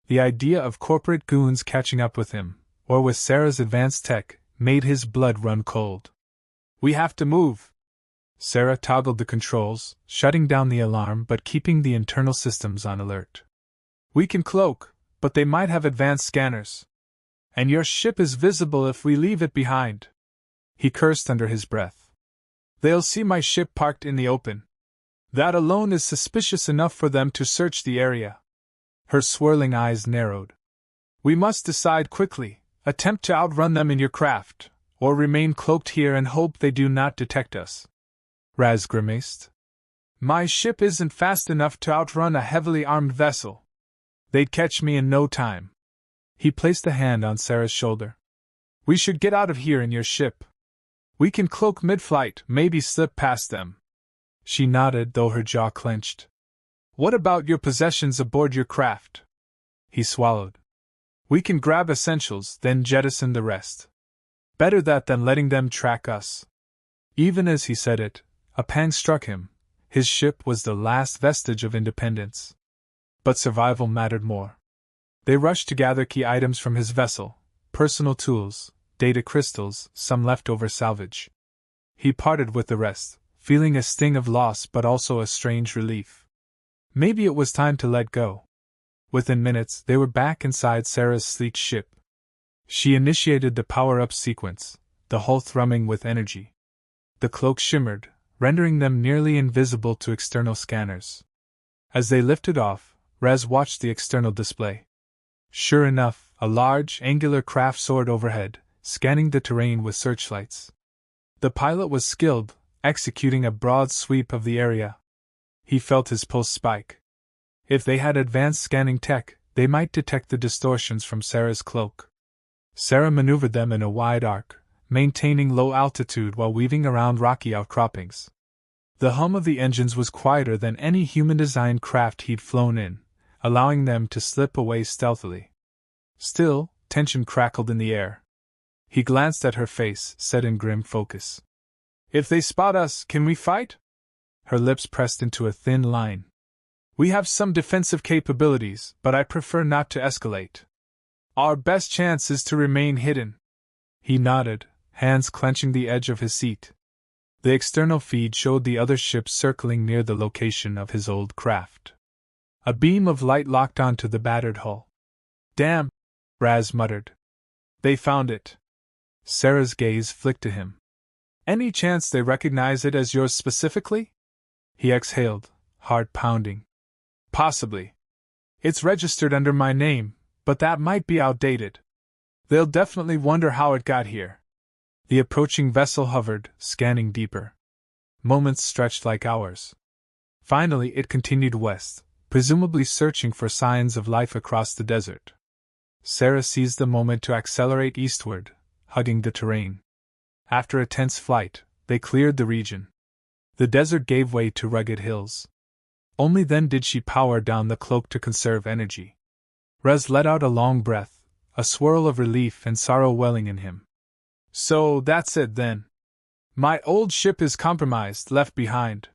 S1: The idea of corporate goons catching up with him, or with Sarah's advanced tech, made his blood run cold. "We have to move." Sarah toggled the controls, shutting down the alarm but keeping the internal systems on alert. "We can cloak, but they might have advanced scanners. And your ship is visible if we leave it behind." He cursed under his breath. "They'll see my ship parked in the open. That alone is suspicious enough for them to search the area." Her swirling eyes narrowed. "We must decide quickly, attempt to outrun them in your craft, or remain cloaked here and hope they do not detect us." Raz grimaced. "My ship isn't fast enough to outrun a heavily armed vessel. They'd catch me in no time." He placed a hand on Sarah's shoulder. "We should get out of here in your ship. We can cloak mid-flight, maybe slip past them." She nodded, though her jaw clenched. "What about your possessions aboard your craft?" He swallowed. "We can grab essentials, then jettison the rest. Better that than letting them track us." Even as he said it, a pang struck him. His ship was the last vestige of independence. But survival mattered more. They rushed to gather key items from his vessel: personal tools, data crystals, some leftover salvage. He parted with the rest, feeling a sting of loss but also a strange relief. Maybe it was time to let go. Within minutes, they were back inside Sarah's sleek ship. She initiated the power-up sequence, the hull thrumming with energy. The cloak shimmered, rendering them nearly invisible to external scanners. As they lifted off, Raz watched the external display. Sure enough, a large, angular craft soared overhead, scanning the terrain with searchlights. The pilot was skilled, executing a broad sweep of the area. He felt his pulse spike. If they had advanced scanning tech, they might detect the distortions from Sarah's cloak. Sarah maneuvered them in a wide arc, maintaining low altitude while weaving around rocky outcroppings. The hum of the engines was quieter than any human-designed craft he'd flown in, allowing them to slip away stealthily. Still, tension crackled in the air. He glanced at her face, set in grim focus. "If they spot us, can we fight?" Her lips pressed into a thin line. "We have some defensive capabilities, but I prefer not to escalate. Our best chance is to remain hidden." He nodded, hands clenching the edge of his seat. The external feed showed the other ships circling near the location of his old craft. A beam of light locked onto the battered hull. "Damn," Raz muttered. "They found it." Sarah's gaze flicked to him. "Any chance they recognize it as yours specifically?" He exhaled, heart pounding. "Possibly. It's registered under my name, but that might be outdated. They'll definitely wonder how it got here." The approaching vessel hovered, scanning deeper. Moments stretched like hours. Finally, it continued west, presumably searching for signs of life across the desert. Sarah seized the moment to accelerate eastward, hugging the terrain. After a tense flight, they cleared the region. The desert gave way to rugged hills. Only then did she power down the cloak to conserve energy. Rez let out a long breath, a swirl of relief and sorrow welling in him. "So that's it then. My old ship is compromised, left behind.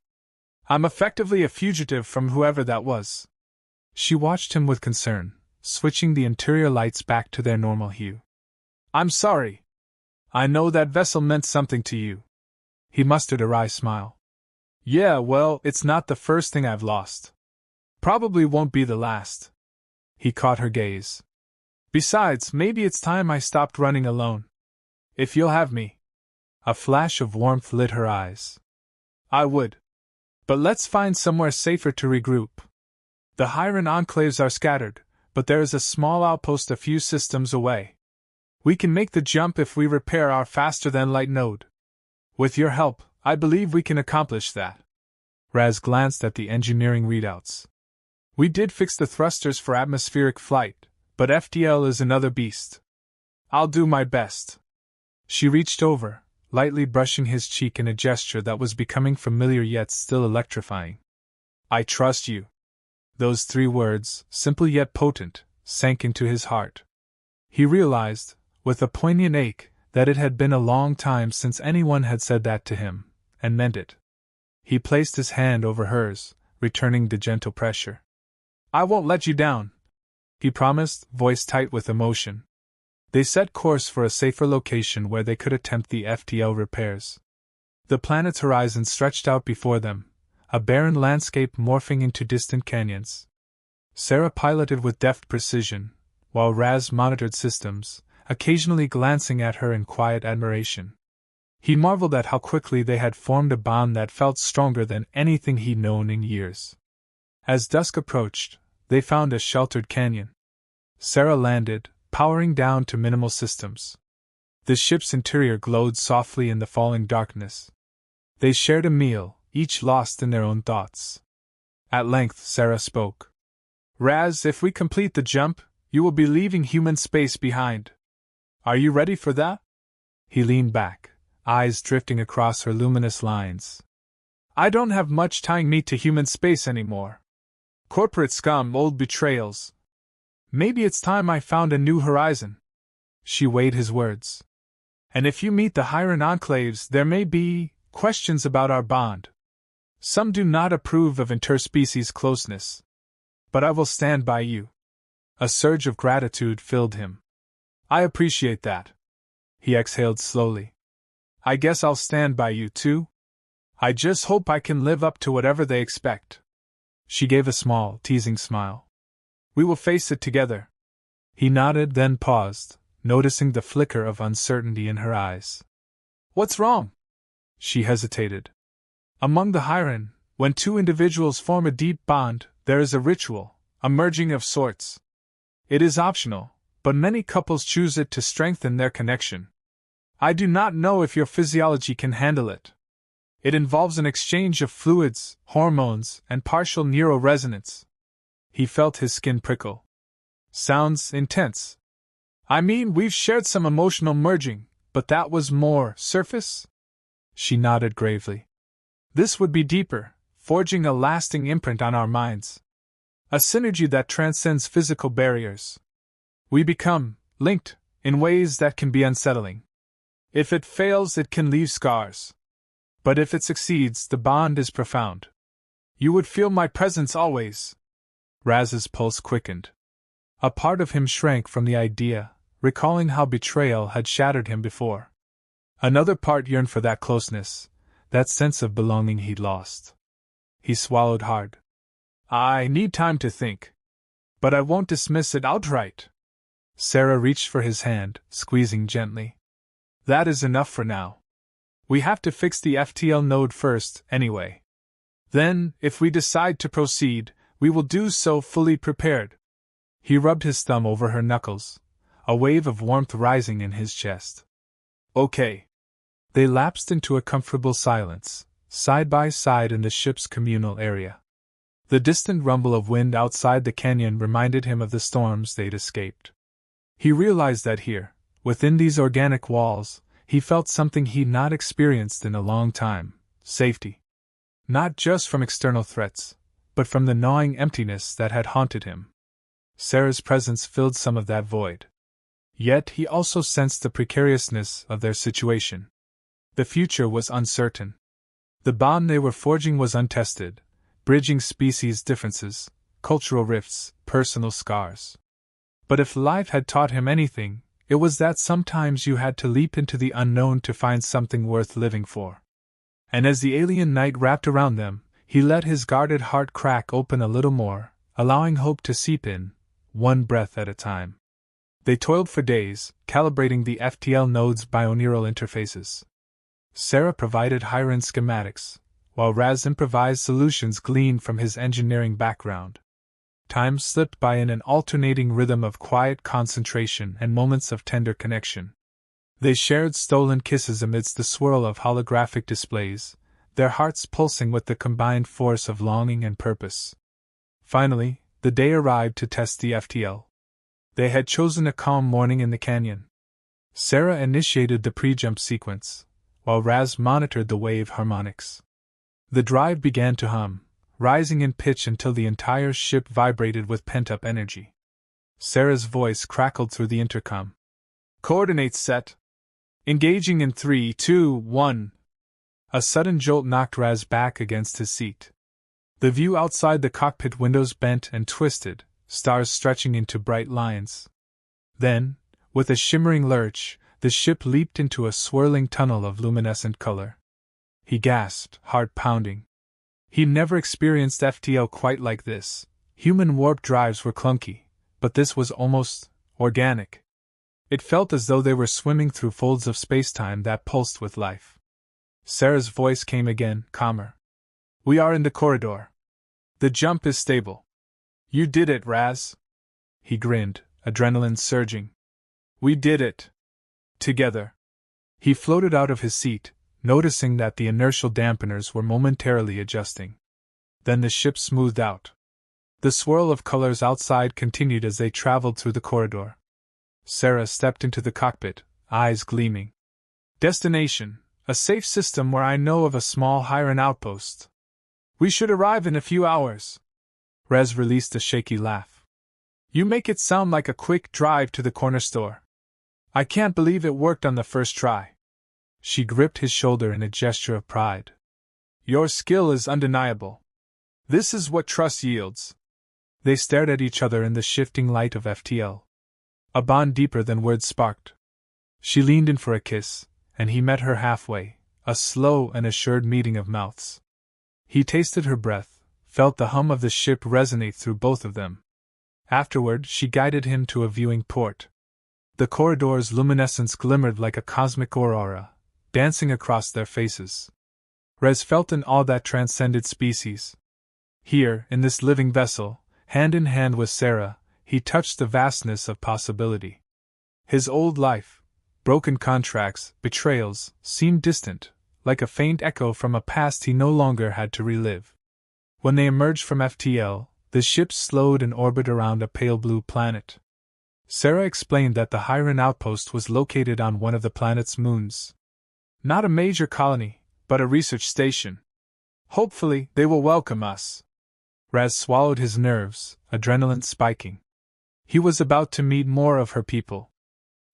S1: I'm effectively a fugitive from whoever that was." She watched him with concern, switching the interior lights back to their normal hue. "I'm sorry. I know that vessel meant something to you." He mustered a wry smile. "Yeah, well, it's not the first thing I've lost. Probably won't be the last." He caught her gaze. "Besides, maybe it's time I stopped running alone. If you'll have me." A flash of warmth lit her eyes. "I would. But let's find somewhere safer to regroup. The Hiran enclaves are scattered, but there is a small outpost a few systems away. We can make the jump if we repair our faster-than-light node. With your help, I believe we can accomplish that." Raz glanced at the engineering readouts. "We did fix the thrusters for atmospheric flight, but FTL is another beast. I'll do my best." She reached over, lightly brushing his cheek in a gesture that was becoming familiar yet still electrifying. "I trust you." Those 3 words, simple yet potent, sank into his heart. He realized, with a poignant ache, that it had been a long time since anyone had said that to him, and meant it. He placed his hand over hers, returning the gentle pressure. "I won't let you down," he promised, voice tight with emotion. They set course for a safer location where they could attempt the FTL repairs. The planet's horizon stretched out before them, a barren landscape morphing into distant canyons. Sarah piloted with deft precision, while Raz monitored systems, occasionally glancing at her in quiet admiration. He marveled at how quickly they had formed a bond that felt stronger than anything he'd known in years. As dusk approached, they found a sheltered canyon. Sarah landed, powering down to minimal systems. The ship's interior glowed softly in the falling darkness. They shared a meal, each lost in their own thoughts. At length Sarah spoke. "Raz, if we complete the jump, you will be leaving human space behind. Are you ready for that?" He leaned back, eyes drifting across her luminous lines. "I don't have much tying me to human space anymore. Corporate scum, old betrayals. Maybe it's time I found a new horizon." She weighed his words. "And if you meet the Hiran enclaves, there may be questions about our bond. Some do not approve of interspecies closeness. But I will stand by you." A surge of gratitude filled him. "I appreciate that." He exhaled slowly. "I guess I'll stand by you too. I just hope I can live up to whatever they expect." She gave a small, teasing smile. "We will face it together." He nodded, then paused, noticing the flicker of uncertainty in her eyes. "What's wrong?" She hesitated. "Among the Hiran, when 2 individuals form a deep bond, there is a ritual, a merging of sorts. It is optional, but many couples choose it to strengthen their connection." I do not know if your physiology can handle it. It involves an exchange of fluids, hormones, and partial neuroresonance. He felt his skin prickle. Sounds intense. I mean, we've shared some emotional merging, but that was more surface? She nodded gravely. This would be deeper, forging a lasting imprint on our minds. A synergy that transcends physical barriers. We become linked in ways that can be unsettling. If it fails, it can leave scars. But if it succeeds, the bond is profound. You would feel my presence always. Raz's pulse quickened. A part of him shrank from the idea, recalling how betrayal had shattered him before. Another part yearned for that closeness, that sense of belonging he'd lost. He swallowed hard. I need time to think. But I won't dismiss it outright. Sarah reached for his hand, squeezing gently. That is enough for now. We have to fix the FTL node first, anyway. Then, if we decide to proceed, we will do so fully prepared. He rubbed his thumb over her knuckles, a wave of warmth rising in his chest. Okay. They lapsed into a comfortable silence, side by side in the ship's communal area. The distant rumble of wind outside the canyon reminded him of the storms they'd escaped. He realized that here, within these organic walls, he felt something he'd not experienced in a long time: safety. Not just from external threats, but from the gnawing emptiness that had haunted him. Sarah's presence filled some of that void. Yet he also sensed the precariousness of their situation. The future was uncertain. The bond they were forging was untested, bridging species differences, cultural rifts, personal scars. But if life had taught him anything, it was that sometimes you had to leap into the unknown to find something worth living for. And as the alien night wrapped around them, he let his guarded heart crack open a little more, allowing hope to seep in, one breath at a time. They toiled for days, calibrating the FTL node's bioneural interfaces. Sarah provided higher-end schematics, while Raz improvised solutions gleaned from his engineering background. Time slipped by in an alternating rhythm of quiet concentration and moments of tender connection. They shared stolen kisses amidst the swirl of holographic displays, their hearts pulsing with the combined force of longing and purpose. Finally, the day arrived to test the FTL. They had chosen a calm morning in the canyon. Sarah initiated the pre-jump sequence, while Raz monitored the wave harmonics. The drive began to hum, rising in pitch until the entire ship vibrated with pent-up energy. Sarah's voice crackled through the intercom. Coordinates set. Engaging in 3, 2, 1. A sudden jolt knocked Raz back against his seat. The view outside the cockpit windows bent and twisted, stars stretching into bright lines. Then, with a shimmering lurch, the ship leaped into a swirling tunnel of luminescent color. He gasped, heart pounding. He'd never experienced FTL quite like this. Human warp drives were clunky, but this was almost organic. It felt as though they were swimming through folds of spacetime that pulsed with life. Sarah's voice came again, calmer. We are in the corridor. The jump is stable. You did it, Raz. He grinned, adrenaline surging. We did it. Together. He floated out of his seat, noticing that the inertial dampeners were momentarily adjusting. Then the ship smoothed out. The swirl of colors outside continued as they traveled through the corridor. Sarah stepped into the cockpit, eyes gleaming. Destination, a safe system where I know of a small higher-end outpost. We should arrive in a few hours. Rez released a shaky laugh. You make it sound like a quick drive to the corner store. I can't believe it worked on the first try. She gripped his shoulder in a gesture of pride. Your skill is undeniable. This is what trust yields. They stared at each other in the shifting light of FTL. A bond deeper than words sparked. She leaned in for a kiss, and he met her halfway, a slow and assured meeting of mouths. He tasted her breath, felt the hum of the ship resonate through both of them. Afterward, she guided him to a viewing port. The corridor's luminescence glimmered like a cosmic aurora, dancing across their faces. Rez felt an awe that transcended species. Here, in this living vessel, hand in hand with Sarah, he touched the vastness of possibility. His old life, Broken contracts, betrayals, seemed distant, like a faint echo from a past he no longer had to relive. When they emerged from FTL, the ship slowed in orbit around a pale blue planet. Sarah explained that the Hiran outpost was located on one of the planet's moons. Not a major colony, but a research station. Hopefully, they will welcome us. Raz swallowed his nerves, adrenaline spiking. He was about to meet more of her people.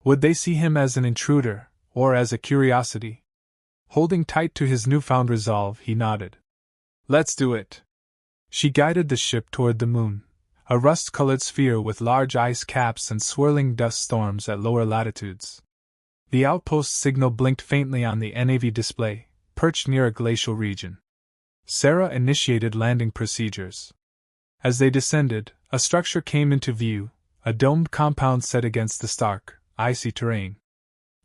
S1: Would they see him as an intruder, or as a curiosity? Holding tight to his newfound resolve, he nodded. Let's do it. She guided the ship toward the moon, a rust-colored sphere with large ice caps and swirling dust storms at lower latitudes. The outpost's signal blinked faintly on the NAV display, perched near a glacial region. Sarah initiated landing procedures. As they descended, a structure came into view, a domed compound set against the stark, icy terrain.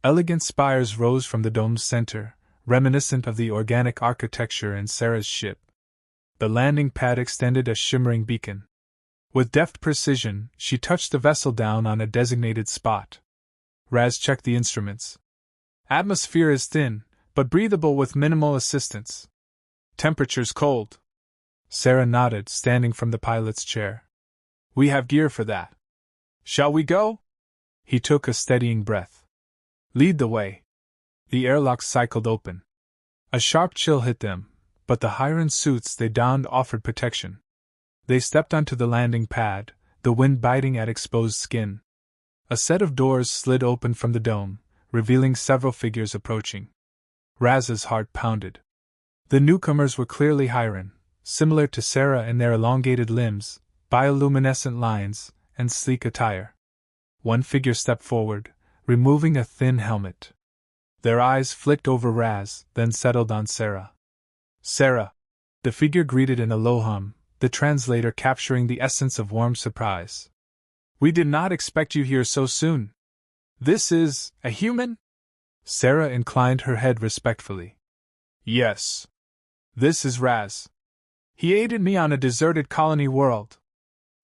S1: Elegant spires rose from the dome's center, reminiscent of the organic architecture in Sarah's ship. The landing pad extended a shimmering beacon. With deft precision, she touched the vessel down on a designated spot. Raz checked the instruments. Atmosphere is thin, but breathable with minimal assistance. Temperature's cold. Sarah nodded, standing from the pilot's chair. We have gear for that. Shall we go? He took a steadying breath. Lead the way. The airlock cycled open. A sharp chill hit them, but the Hiran suits they donned offered protection. They stepped onto the landing pad, the wind biting at exposed skin. A set of doors slid open from the dome, revealing several figures approaching. Raz's heart pounded. The newcomers were clearly Hiran, similar to Sarah in their elongated limbs, bioluminescent lines, and sleek attire. One figure stepped forward, removing a thin helmet. Their eyes flicked over Raz, then settled on Sarah. Sarah! The figure greeted in a low hum, the translator capturing the essence of warm surprise. We did not expect you here so soon. This is a human? Sarah inclined her head respectfully. Yes. This is Raz. He aided me on a deserted colony world.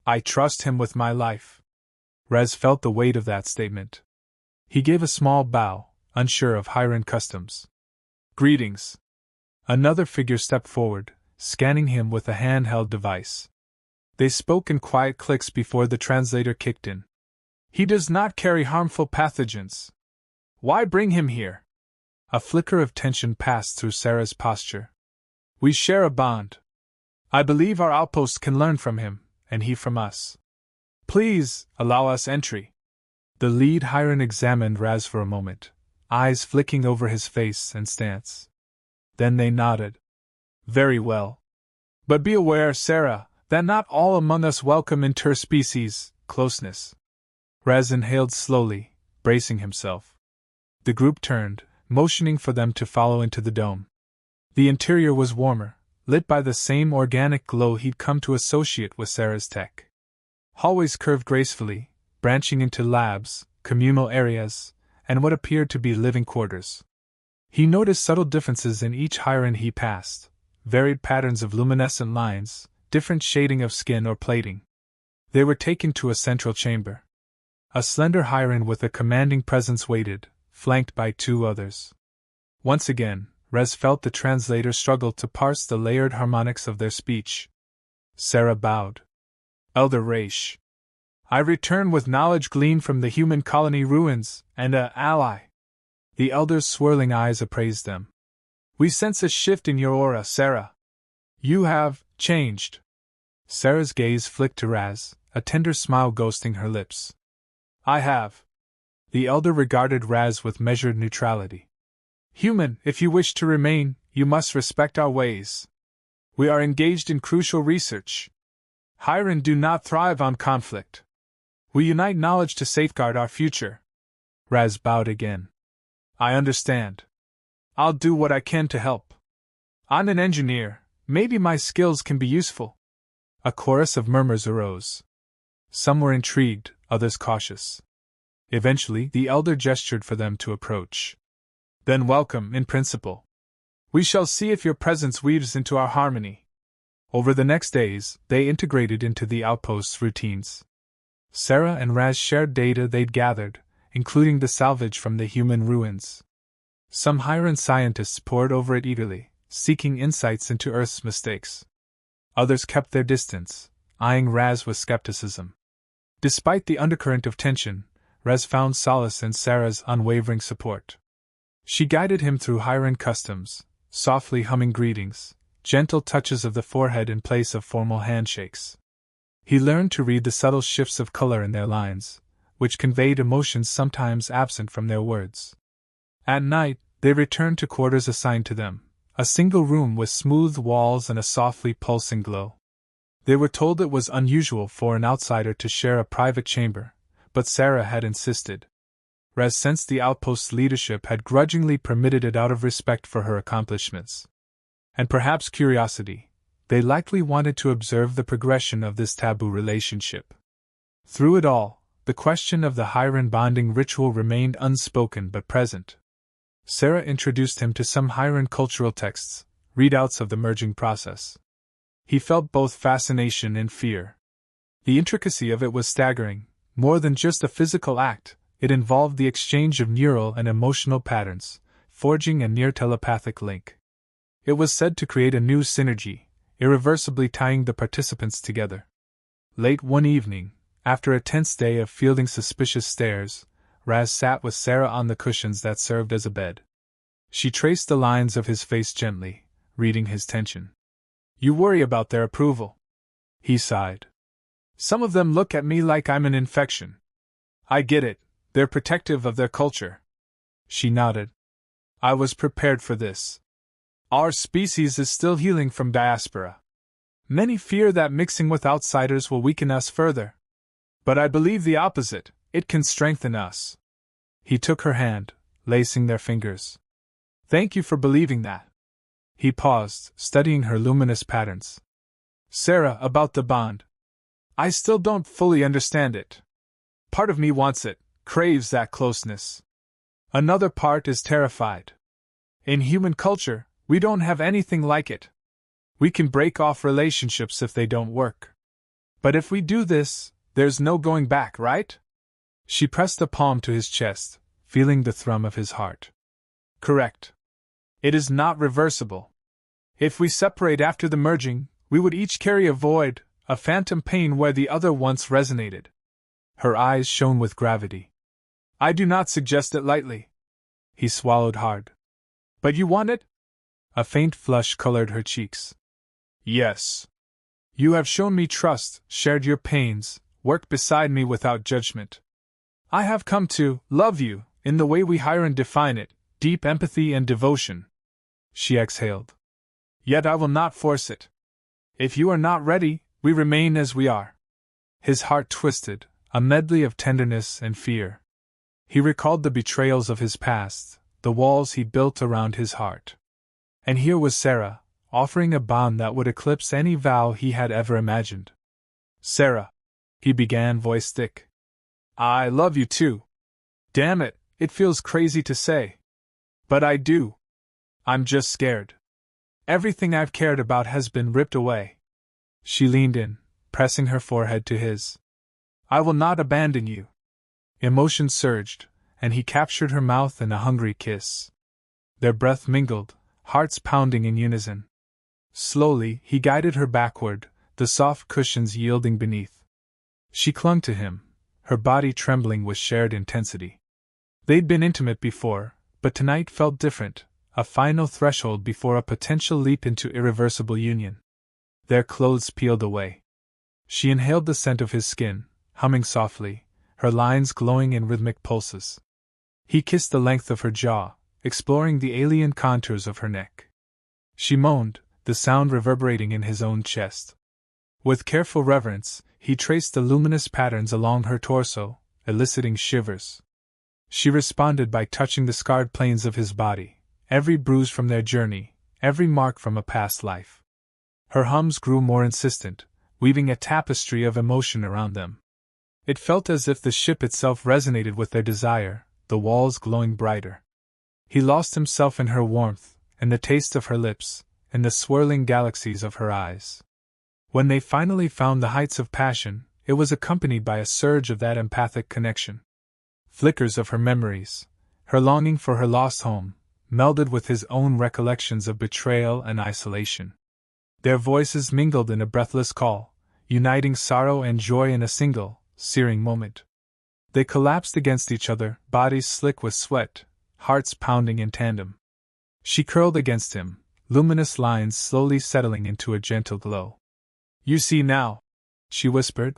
S1: I trust him with my life. Raz felt the weight of that statement. He gave a small bow, unsure of Hiran customs. Greetings. Another figure stepped forward, scanning him with a handheld device. They spoke in quiet clicks before the translator kicked in. He does not carry harmful pathogens. Why bring him here? A flicker of tension passed through Sarah's posture. We share a bond. I believe our outpost can learn from him, and he from us. Please, allow us entry. The lead Hiran examined Raz for a moment, eyes flicking over his face and stance. Then they nodded. Very well. But be aware, Sarah, that not all among us welcome interspecies closeness. Raz inhaled slowly, bracing himself. The group turned, motioning for them to follow into the dome. The interior was warmer, lit by the same organic glow he'd come to associate with Sarah's tech. Hallways curved gracefully, branching into labs, communal areas, and what appeared to be living quarters. He noticed subtle differences in each Hiran he passed, varied patterns of luminescent lines, different shading of skin or plating. They were taken to a central chamber. A slender Hiran with a commanding presence waited, flanked by two others. Once again, Rez felt the translator struggle to parse the layered harmonics of their speech. Sarah bowed. Elder Raish. I return with knowledge gleaned from the human colony ruins, and a ally. The elder's swirling eyes appraised them. We sense a shift in your aura, Sarah. You have changed. Sarah's gaze flicked to Raz, a tender smile ghosting her lips. I have. The elder regarded Raz with measured neutrality. Human, if you wish to remain, you must respect our ways. We are engaged in crucial research. Hiran do not thrive on conflict. We unite knowledge to safeguard our future. Raz bowed again. I understand. I'll do what I can to help. I'm an engineer, maybe my skills can be useful. A chorus of murmurs arose. Some were intrigued, others cautious. Eventually, the elder gestured for them to approach. Then welcome, in principle. We shall see if your presence weaves into our harmony. Over the next days, they integrated into the outpost's routines. Sarah and Raz shared data they'd gathered, including the salvage from the human ruins. Some Hyran scientists pored over it eagerly, seeking insights into Earth's mistakes. Others kept their distance, eyeing Raz with skepticism. Despite the undercurrent of tension, Raz found solace in Sarah's unwavering support. She guided him through Hyran customs, softly humming greetings, gentle touches of the forehead in place of formal handshakes. He learned to read the subtle shifts of color in their lines, which conveyed emotions sometimes absent from their words. At night, they returned to quarters assigned to them, a single room with smooth walls and a softly pulsing glow. They were told it was unusual for an outsider to share a private chamber, but Sarah had insisted. Raz sensed the outpost's leadership had grudgingly permitted it out of respect for her accomplishments. And perhaps curiosity, they likely wanted to observe the progression of this taboo relationship. Through it all, the question of the Hyran bonding ritual remained unspoken but present. Sarah introduced him to some Hyran cultural texts, readouts of the merging process. He felt both fascination and fear. The intricacy of it was staggering. More than just a physical act, it involved the exchange of neural and emotional patterns, forging a near-telepathic link. It was said to create a new synergy, irreversibly tying the participants together. Late one evening, after a tense day of fielding suspicious stares, Raz sat with Sarah on the cushions that served as a bed. She traced the lines of his face gently, reading his tension. "You worry about their approval," he sighed. "Some of them look at me like I'm an infection." "I get it, they're protective of their culture." She nodded. "I was prepared for this. Our species is still healing from diaspora. Many fear that mixing with outsiders will weaken us further. But I believe the opposite, it can strengthen us." He took her hand, lacing their fingers. "Thank you for believing that." He paused, studying her luminous patterns. "Sarah, about the bond. I still don't fully understand it. Part of me wants it, craves that closeness. Another part is terrified. In human culture, we don't have anything like it. We can break off relationships if they don't work. But if we do this, there's no going back, right?" She pressed a palm to his chest, feeling the thrum of his heart. "Correct. It is not reversible. If we separate after the merging, we would each carry a void, a phantom pain where the other once resonated." Her eyes shone with gravity. "I do not suggest it lightly." He swallowed hard. "But you want it?" A faint flush colored her cheeks. "Yes. You have shown me trust, shared your pains, worked beside me without judgment. I have come to love you, in the way we Hyran define it, deep empathy and devotion." She exhaled. "Yet I will not force it. If you are not ready, we remain as we are." His heart twisted, a medley of tenderness and fear. He recalled the betrayals of his past, the walls he built around his heart. And here was Sarah, offering a bond that would eclipse any vow he had ever imagined. "Sarah," he began, voice thick. "I love you too. Damn it, it feels crazy to say. But I do. I'm just scared. Everything I've cared about has been ripped away." She leaned in, pressing her forehead to his. "I will not abandon you." Emotion surged, and he captured her mouth in a hungry kiss. Their breath mingled, hearts pounding in unison. Slowly, he guided her backward, the soft cushions yielding beneath. She clung to him, her body trembling with shared intensity. They'd been intimate before, but tonight felt different, a final threshold before a potential leap into irreversible union. Their clothes peeled away. She inhaled the scent of his skin, humming softly, her lines glowing in rhythmic pulses. He kissed the length of her jaw, exploring the alien contours of her neck. She moaned, the sound reverberating in his own chest. With careful reverence, he traced the luminous patterns along her torso, eliciting shivers. She responded by touching the scarred planes of his body, every bruise from their journey, every mark from a past life. Her hums grew more insistent, weaving a tapestry of emotion around them. It felt as if the ship itself resonated with their desire, the walls glowing brighter. He lost himself in her warmth, in the taste of her lips, in the swirling galaxies of her eyes. When they finally found the heights of passion, it was accompanied by a surge of that empathic connection. flickers of her memories, her longing for her lost home, melded with his own recollections of betrayal and isolation. Their voices mingled in a breathless call, uniting sorrow and joy in a single, searing moment. They collapsed against each other, bodies slick with sweat, hearts pounding in tandem. She curled against him, luminous lines slowly settling into a gentle glow. "You see now," she whispered,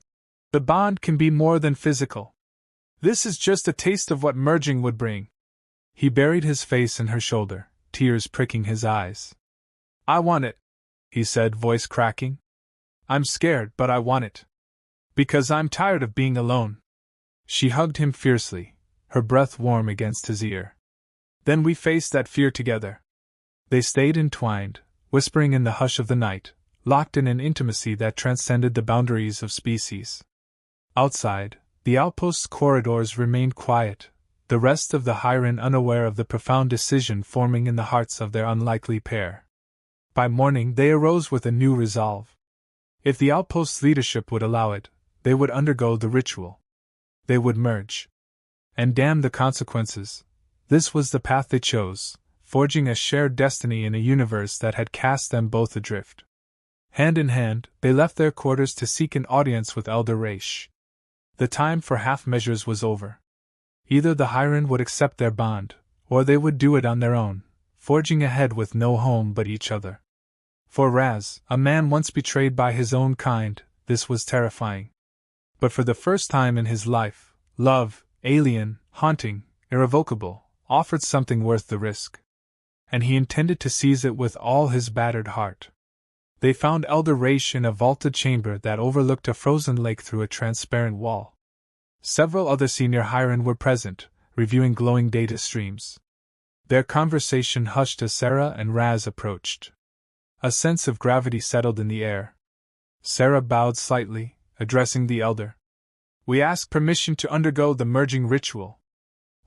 S1: "the bond can be more than physical. This is just a taste of what merging would bring." He buried his face in her shoulder, tears pricking his eyes. "I want it," he said, voice cracking. "I'm scared, but I want it. Because I'm tired of being alone." She hugged him fiercely, her breath warm against his ear. "Then we faced that fear together." They stayed entwined, whispering in the hush of the night, locked in an intimacy that transcended the boundaries of species. Outside, the outpost's corridors remained quiet, the rest of the Hiren unaware of the profound decision forming in the hearts of their unlikely pair. By morning they arose with a new resolve. If the outpost's leadership would allow it, they would undergo the ritual. They would merge. And damn the consequences. This was the path they chose, forging a shared destiny in a universe that had cast them both adrift. Hand in hand, they left their quarters to seek an audience with Elder Raish. The time for half measures was over. Either the Hiren would accept their bond, or they would do it on their own, forging ahead with no home but each other. For Raz, a man once betrayed by his own kind, this was terrifying. But for the first time in his life, love, alien, haunting, irrevocable, offered something worth the risk. And he intended to seize it with all his battered heart. They found Elder Raish in a vaulted chamber that overlooked a frozen lake through a transparent wall. Several other senior Hiren were present, reviewing glowing data streams. Their conversation hushed as Sarah and Raz approached. A sense of gravity settled in the air. Sarah bowed slightly, addressing the elder. "We ask permission to undergo the merging ritual."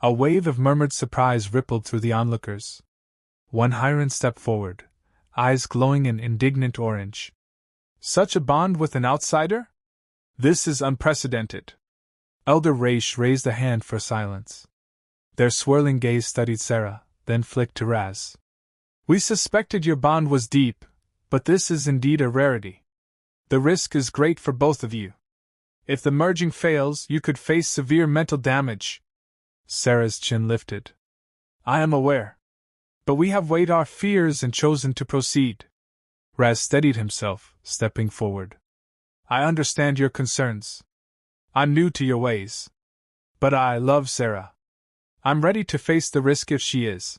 S1: A wave of murmured surprise rippled through the onlookers. One Hiren stepped forward, eyes glowing in indignant orange. "Such a bond with an outsider? This is unprecedented." Elder Raish raised a hand for silence. Their swirling gaze studied Sarah, then flicked to Raz. "We suspected your bond was deep, but this is indeed a rarity. The risk is great for both of you. If the merging fails, you could face severe mental damage." Sarah's chin lifted. "I am aware. But we have weighed our fears and chosen to proceed." Raz steadied himself, stepping forward. "I understand your concerns. I'm new to your ways. But I love Sarah. I'm ready to face the risk if she is."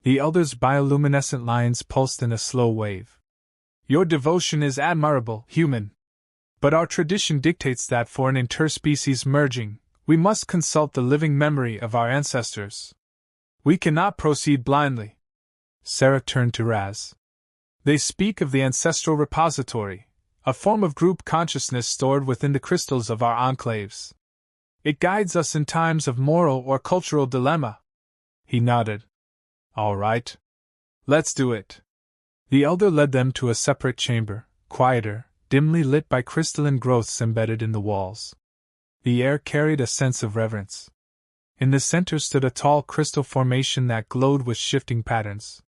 S1: The elder's bioluminescent lines pulsed in a slow wave. "Your devotion is admirable, human. But our tradition dictates that for an interspecies merging, we must consult the living memory of our ancestors. We cannot proceed blindly." Sarah turned to Raz. "They speak of the ancestral repository, a form of group consciousness stored within the crystals of our enclaves. It guides us in times of moral or cultural dilemma." He nodded. "All right. Let's do it." The elder led them to a separate chamber, quieter, dimly lit by crystalline growths embedded in the walls. The air carried a sense of reverence. In the center stood a tall crystal formation that glowed with shifting patterns.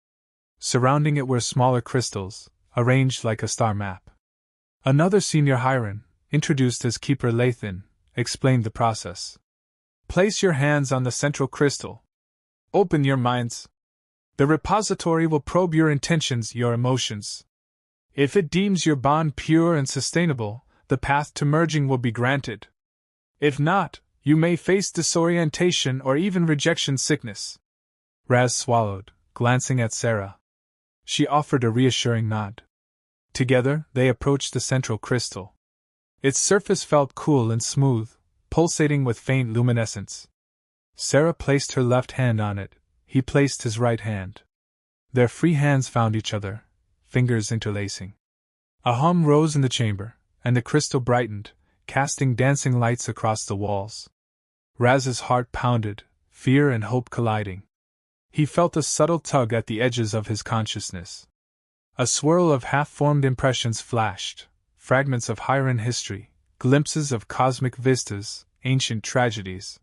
S1: Surrounding it were smaller crystals, arranged like a star map. Another senior Hiren, introduced as Keeper Lathan, explained the process. "Place your hands on the central crystal. Open your minds. The repository will probe your intentions, your emotions. If it deems your bond pure and sustainable, the path to merging will be granted. If not, you may face disorientation or even rejection sickness." Raz swallowed, glancing at Sarah. She offered a reassuring nod. Together, they approached the central crystal. Its surface felt cool and smooth, pulsating with faint luminescence. Sarah placed her left hand on it, he placed his right hand. Their free hands found each other, fingers interlacing. A hum rose in the chamber, and the crystal brightened, casting dancing lights across the walls. Raz's heart pounded, fear and hope colliding. He felt a subtle tug at the edges of his consciousness. A swirl of half-formed impressions flashed, fragments of Hiren history, glimpses of cosmic vistas, ancient tragedies.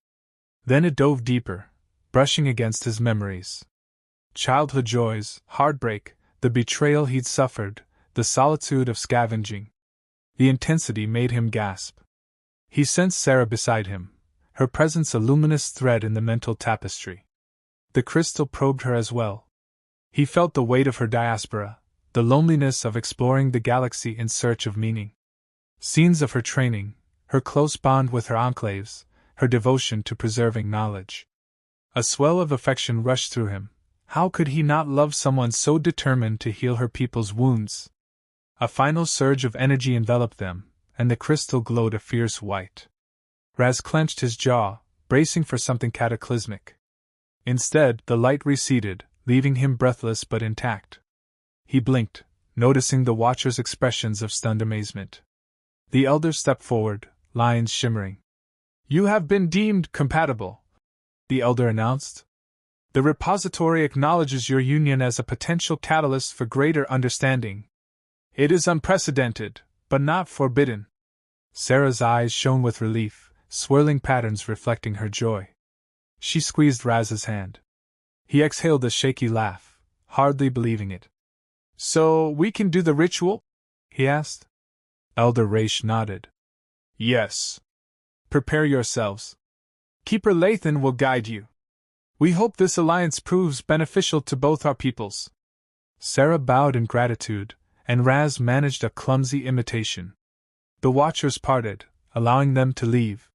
S1: Then it dove deeper, brushing against his memories. Childhood joys, heartbreak, the betrayal he'd suffered, the solitude of scavenging. The intensity made him gasp. He sensed Sarah beside him, her presence a luminous thread in the mental tapestry. The crystal probed her as well. He felt the weight of her diaspora, the loneliness of exploring the galaxy in search of meaning. Scenes of her training, her close bond with her enclaves, her devotion to preserving knowledge. A swell of affection rushed through him. How could he not love someone so determined to heal her people's wounds? A final surge of energy enveloped them, and the crystal glowed a fierce white. Raz clenched his jaw, bracing for something cataclysmic. Instead, the light receded, leaving him breathless but intact. He blinked, noticing the watchers' expressions of stunned amazement. The elder stepped forward, lines shimmering. "You have been deemed compatible," the elder announced. "The repository acknowledges your union as a potential catalyst for greater understanding. It is unprecedented, but not forbidden." Sarah's eyes shone with relief, swirling patterns reflecting her joy. She squeezed Raz's hand. He exhaled a shaky laugh, hardly believing it. "So we can do the ritual?" he asked. Elder Raish nodded. "Yes. Prepare yourselves. Keeper Lathan will guide you. We hope this alliance proves beneficial to both our peoples." Sarah bowed in gratitude, and Raz managed a clumsy imitation. The watchers parted, allowing them to leave.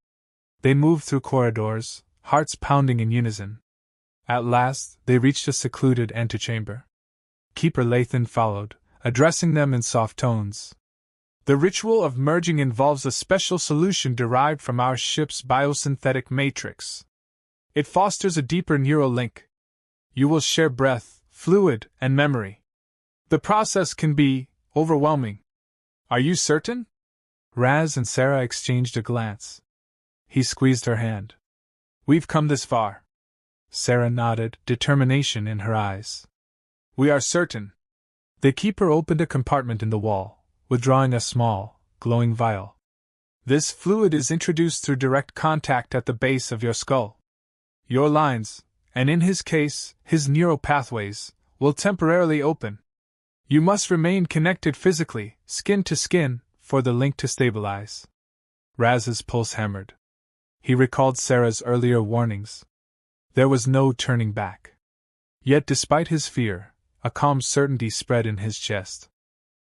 S1: They moved through corridors, hearts pounding in unison. At last, they reached a secluded antechamber. Keeper Lathan followed, addressing them in soft tones. "The ritual of merging involves a special solution derived from our ship's biosynthetic matrix. It fosters a deeper neural link. You will share breath, fluid, and memory. The process can be overwhelming. Are you certain?" Raz and Sarah exchanged a glance. He squeezed her hand. "We've come this far." Sarah nodded, determination in her eyes. "We are certain." The keeper opened a compartment in the wall, withdrawing a small, glowing vial. "This fluid is introduced through direct contact at the base of your skull. Your lines, and in his case, his neural pathways, will temporarily open. You must remain connected physically, skin to skin, for the link to stabilize." Raz's pulse hammered. He recalled Sarah's earlier warnings. There was no turning back. Yet despite his fear, a calm certainty spread in his chest.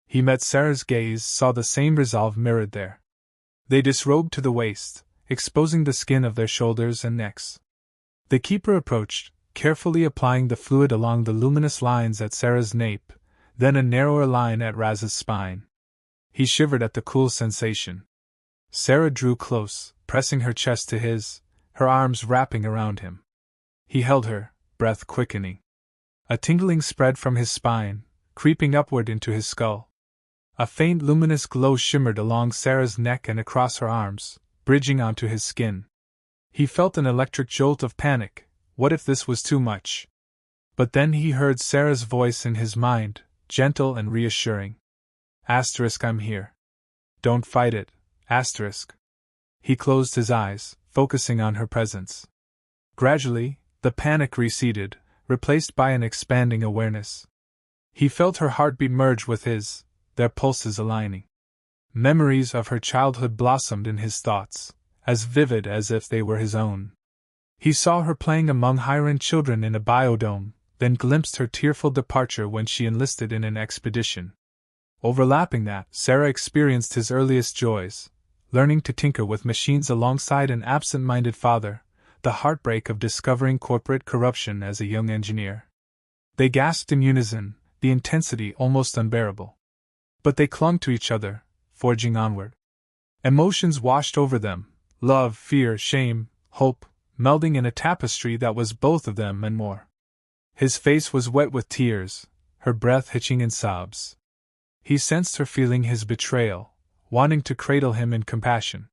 S1: He met Sarah's gaze, saw the same resolve mirrored there. They disrobed to the waist, exposing the skin of their shoulders and necks. The keeper approached, carefully applying the fluid along the luminous lines at Sarah's nape, then a narrower line at Raz's spine. He shivered at the cool sensation. Sarah drew close, pressing her chest to his, her arms wrapping around him. He held her, breath quickening. A tingling spread from his spine, creeping upward into his skull. A faint luminous glow shimmered along Sarah's neck and across her arms, bridging onto his skin. He felt an electric jolt of panic. What if this was too much? But then he heard Sarah's voice in his mind, gentle and reassuring. "I'm here. Don't fight it, *." He closed his eyes, focusing on her presence. Gradually, the panic receded, replaced by an expanding awareness. He felt her heartbeat merge with his, their pulses aligning. Memories of her childhood blossomed in his thoughts, as vivid as if they were his own. He saw her playing among Hyran children in a biodome, then glimpsed her tearful departure when she enlisted in an expedition. Overlapping that, Sarah experienced his earliest joys, learning to tinker with machines alongside an absent-minded father, the heartbreak of discovering corporate corruption as a young engineer. They gasped in unison, the intensity almost unbearable. But they clung to each other, forging onward. Emotions washed over them, love, fear, shame, hope, melding in a tapestry that was both of them and more. His face was wet with tears, her breath hitching in sobs. He sensed her feeling his betrayal, wanting to cradle him in compassion.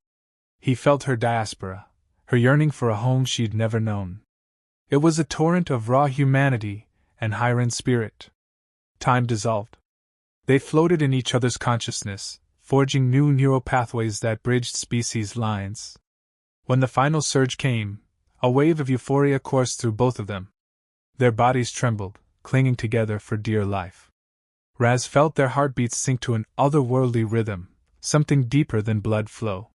S1: He felt her diaspora, her yearning for a home she'd never known. It was a torrent of raw humanity and Hyran spirit. Time dissolved. They floated in each other's consciousness, forging new neural pathways that bridged species lines. When the final surge came, A wave of euphoria coursed through both of them. Their bodies trembled, clinging together for dear life. Raz felt their heartbeats sink to an otherworldly rhythm, something deeper than blood flow.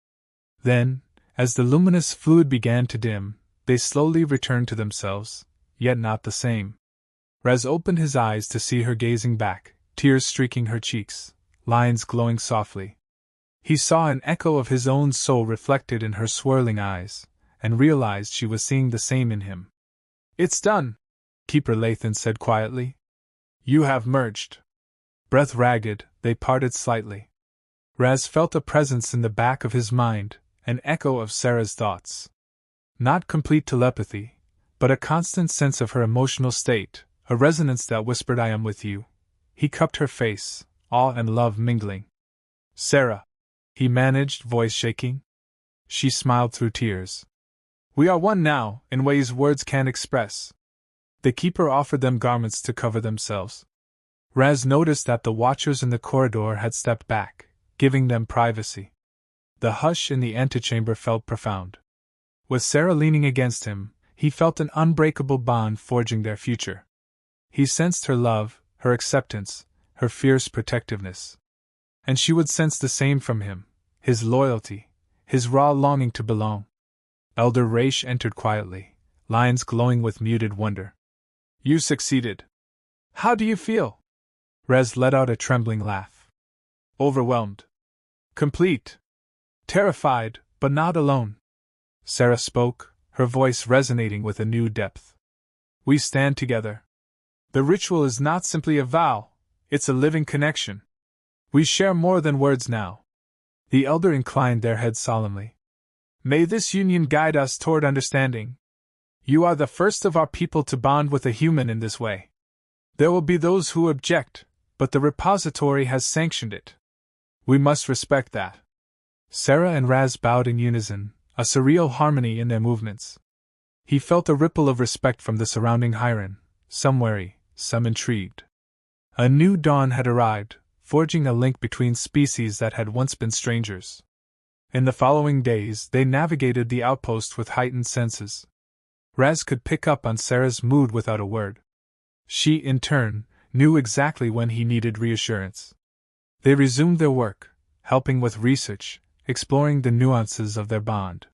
S1: Then, as the luminous fluid began to dim, they slowly returned to themselves, yet not the same. Raz opened his eyes to see her gazing back, tears streaking her cheeks, lines glowing softly. He saw an echo of his own soul reflected in her swirling eyes, and realized she was seeing the same in him. "It's done," Keeper Lathan said quietly. "You have merged." Breath ragged, they parted slightly. Raz felt a presence in the back of his mind, an echo of Sarah's thoughts. Not complete telepathy, but a constant sense of her emotional state, a resonance that whispered, "I am with you." He cupped her face, awe and love mingling. "Sarah," he managed, voice shaking. She smiled through tears. "We are one now, in ways words can't express." The keeper offered them garments to cover themselves. Raz noticed that the watchers in the corridor had stepped back, giving them privacy. The hush in the antechamber felt profound. With Sarah leaning against him, he felt an unbreakable bond forging their future. He sensed her love, her acceptance, her fierce protectiveness. And she would sense the same from him, his loyalty, his raw longing to belong. Elder Raish entered quietly, lines glowing with muted wonder. "You succeeded. How do you feel?" Raz let out a trembling laugh. "Overwhelmed. Complete. Terrified, but not alone." Sarah spoke, her voice resonating with a new depth. "We stand together. The ritual is not simply a vow, it's a living connection. We share more than words now." The elder inclined their heads solemnly. "May this union guide us toward understanding. You are the first of our people to bond with a human in this way. There will be those who object, but the repository has sanctioned it. We must respect that." Sarah and Raz bowed in unison, a surreal harmony in their movements. He felt a ripple of respect from the surrounding Hiran, some wary, some intrigued. A new dawn had arrived, forging a link between species that had once been strangers. In the following days, they navigated the outpost with heightened senses. Raz could pick up on Sarah's mood without a word. She, in turn, knew exactly when he needed reassurance. They resumed their work, helping with research, exploring the nuances of their bond.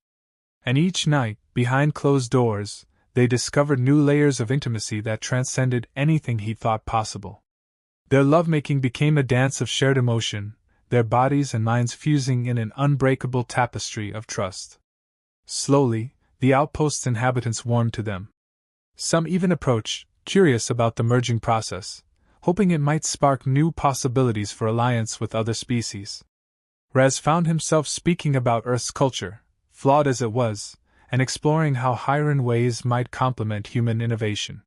S1: And each night, behind closed doors, they discovered new layers of intimacy that transcended anything he thought possible. Their lovemaking became a dance of shared emotion, their bodies and minds fusing in an unbreakable tapestry of trust. Slowly, the outpost's inhabitants warmed to them. Some even approached, curious about the merging process, hoping it might spark new possibilities for alliance with other species. Raz found himself speaking about Earth's culture, flawed as it was, and exploring how Hiran ways might complement human innovation.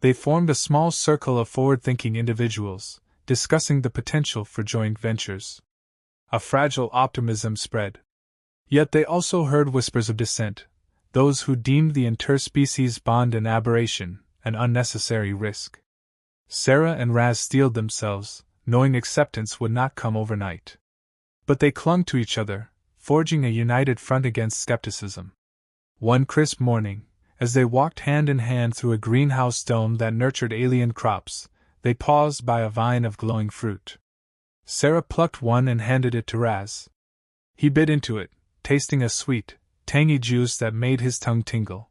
S1: They formed a small circle of forward-thinking individuals, discussing the potential for joint ventures. A fragile optimism spread. Yet they also heard whispers of dissent, those who deemed the interspecies bond an aberration, an unnecessary risk. Sarah and Raz steeled themselves, knowing acceptance would not come overnight. But they clung to each other, forging a united front against skepticism. One crisp morning, as they walked hand in hand through a greenhouse dome that nurtured alien crops, they paused by a vine of glowing fruit. Sarah plucked one and handed it to Raz. He bit into it, tasting a sweet, tangy juice that made his tongue tingle.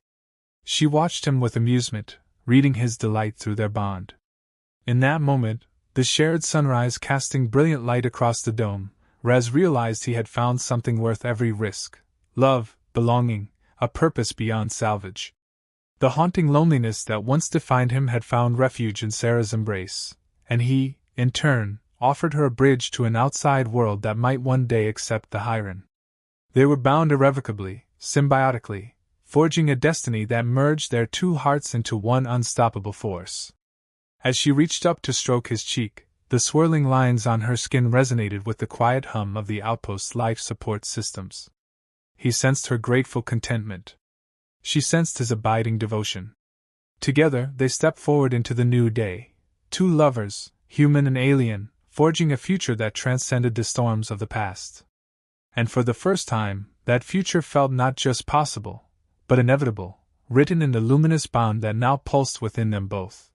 S1: She watched him with amusement, reading his delight through their bond. In that moment, the shared sunrise casting brilliant light across the dome, Raz realized he had found something worth every risk: love, belonging, a purpose beyond salvage. The haunting loneliness that once defined him had found refuge in Sarah's embrace, and he, in turn, offered her a bridge to an outside world that might one day accept the Hiran. They were bound irrevocably, symbiotically, forging a destiny that merged their two hearts into one unstoppable force. As she reached up to stroke his cheek, the swirling lines on her skin resonated with the quiet hum of the outpost's life support systems. He sensed her grateful contentment. She sensed his abiding devotion. Together, they stepped forward into the new day, two lovers, human and alien, forging a future that transcended the storms of the past. And for the first time, that future felt not just possible, but inevitable, written in the luminous bond that now pulsed within them both.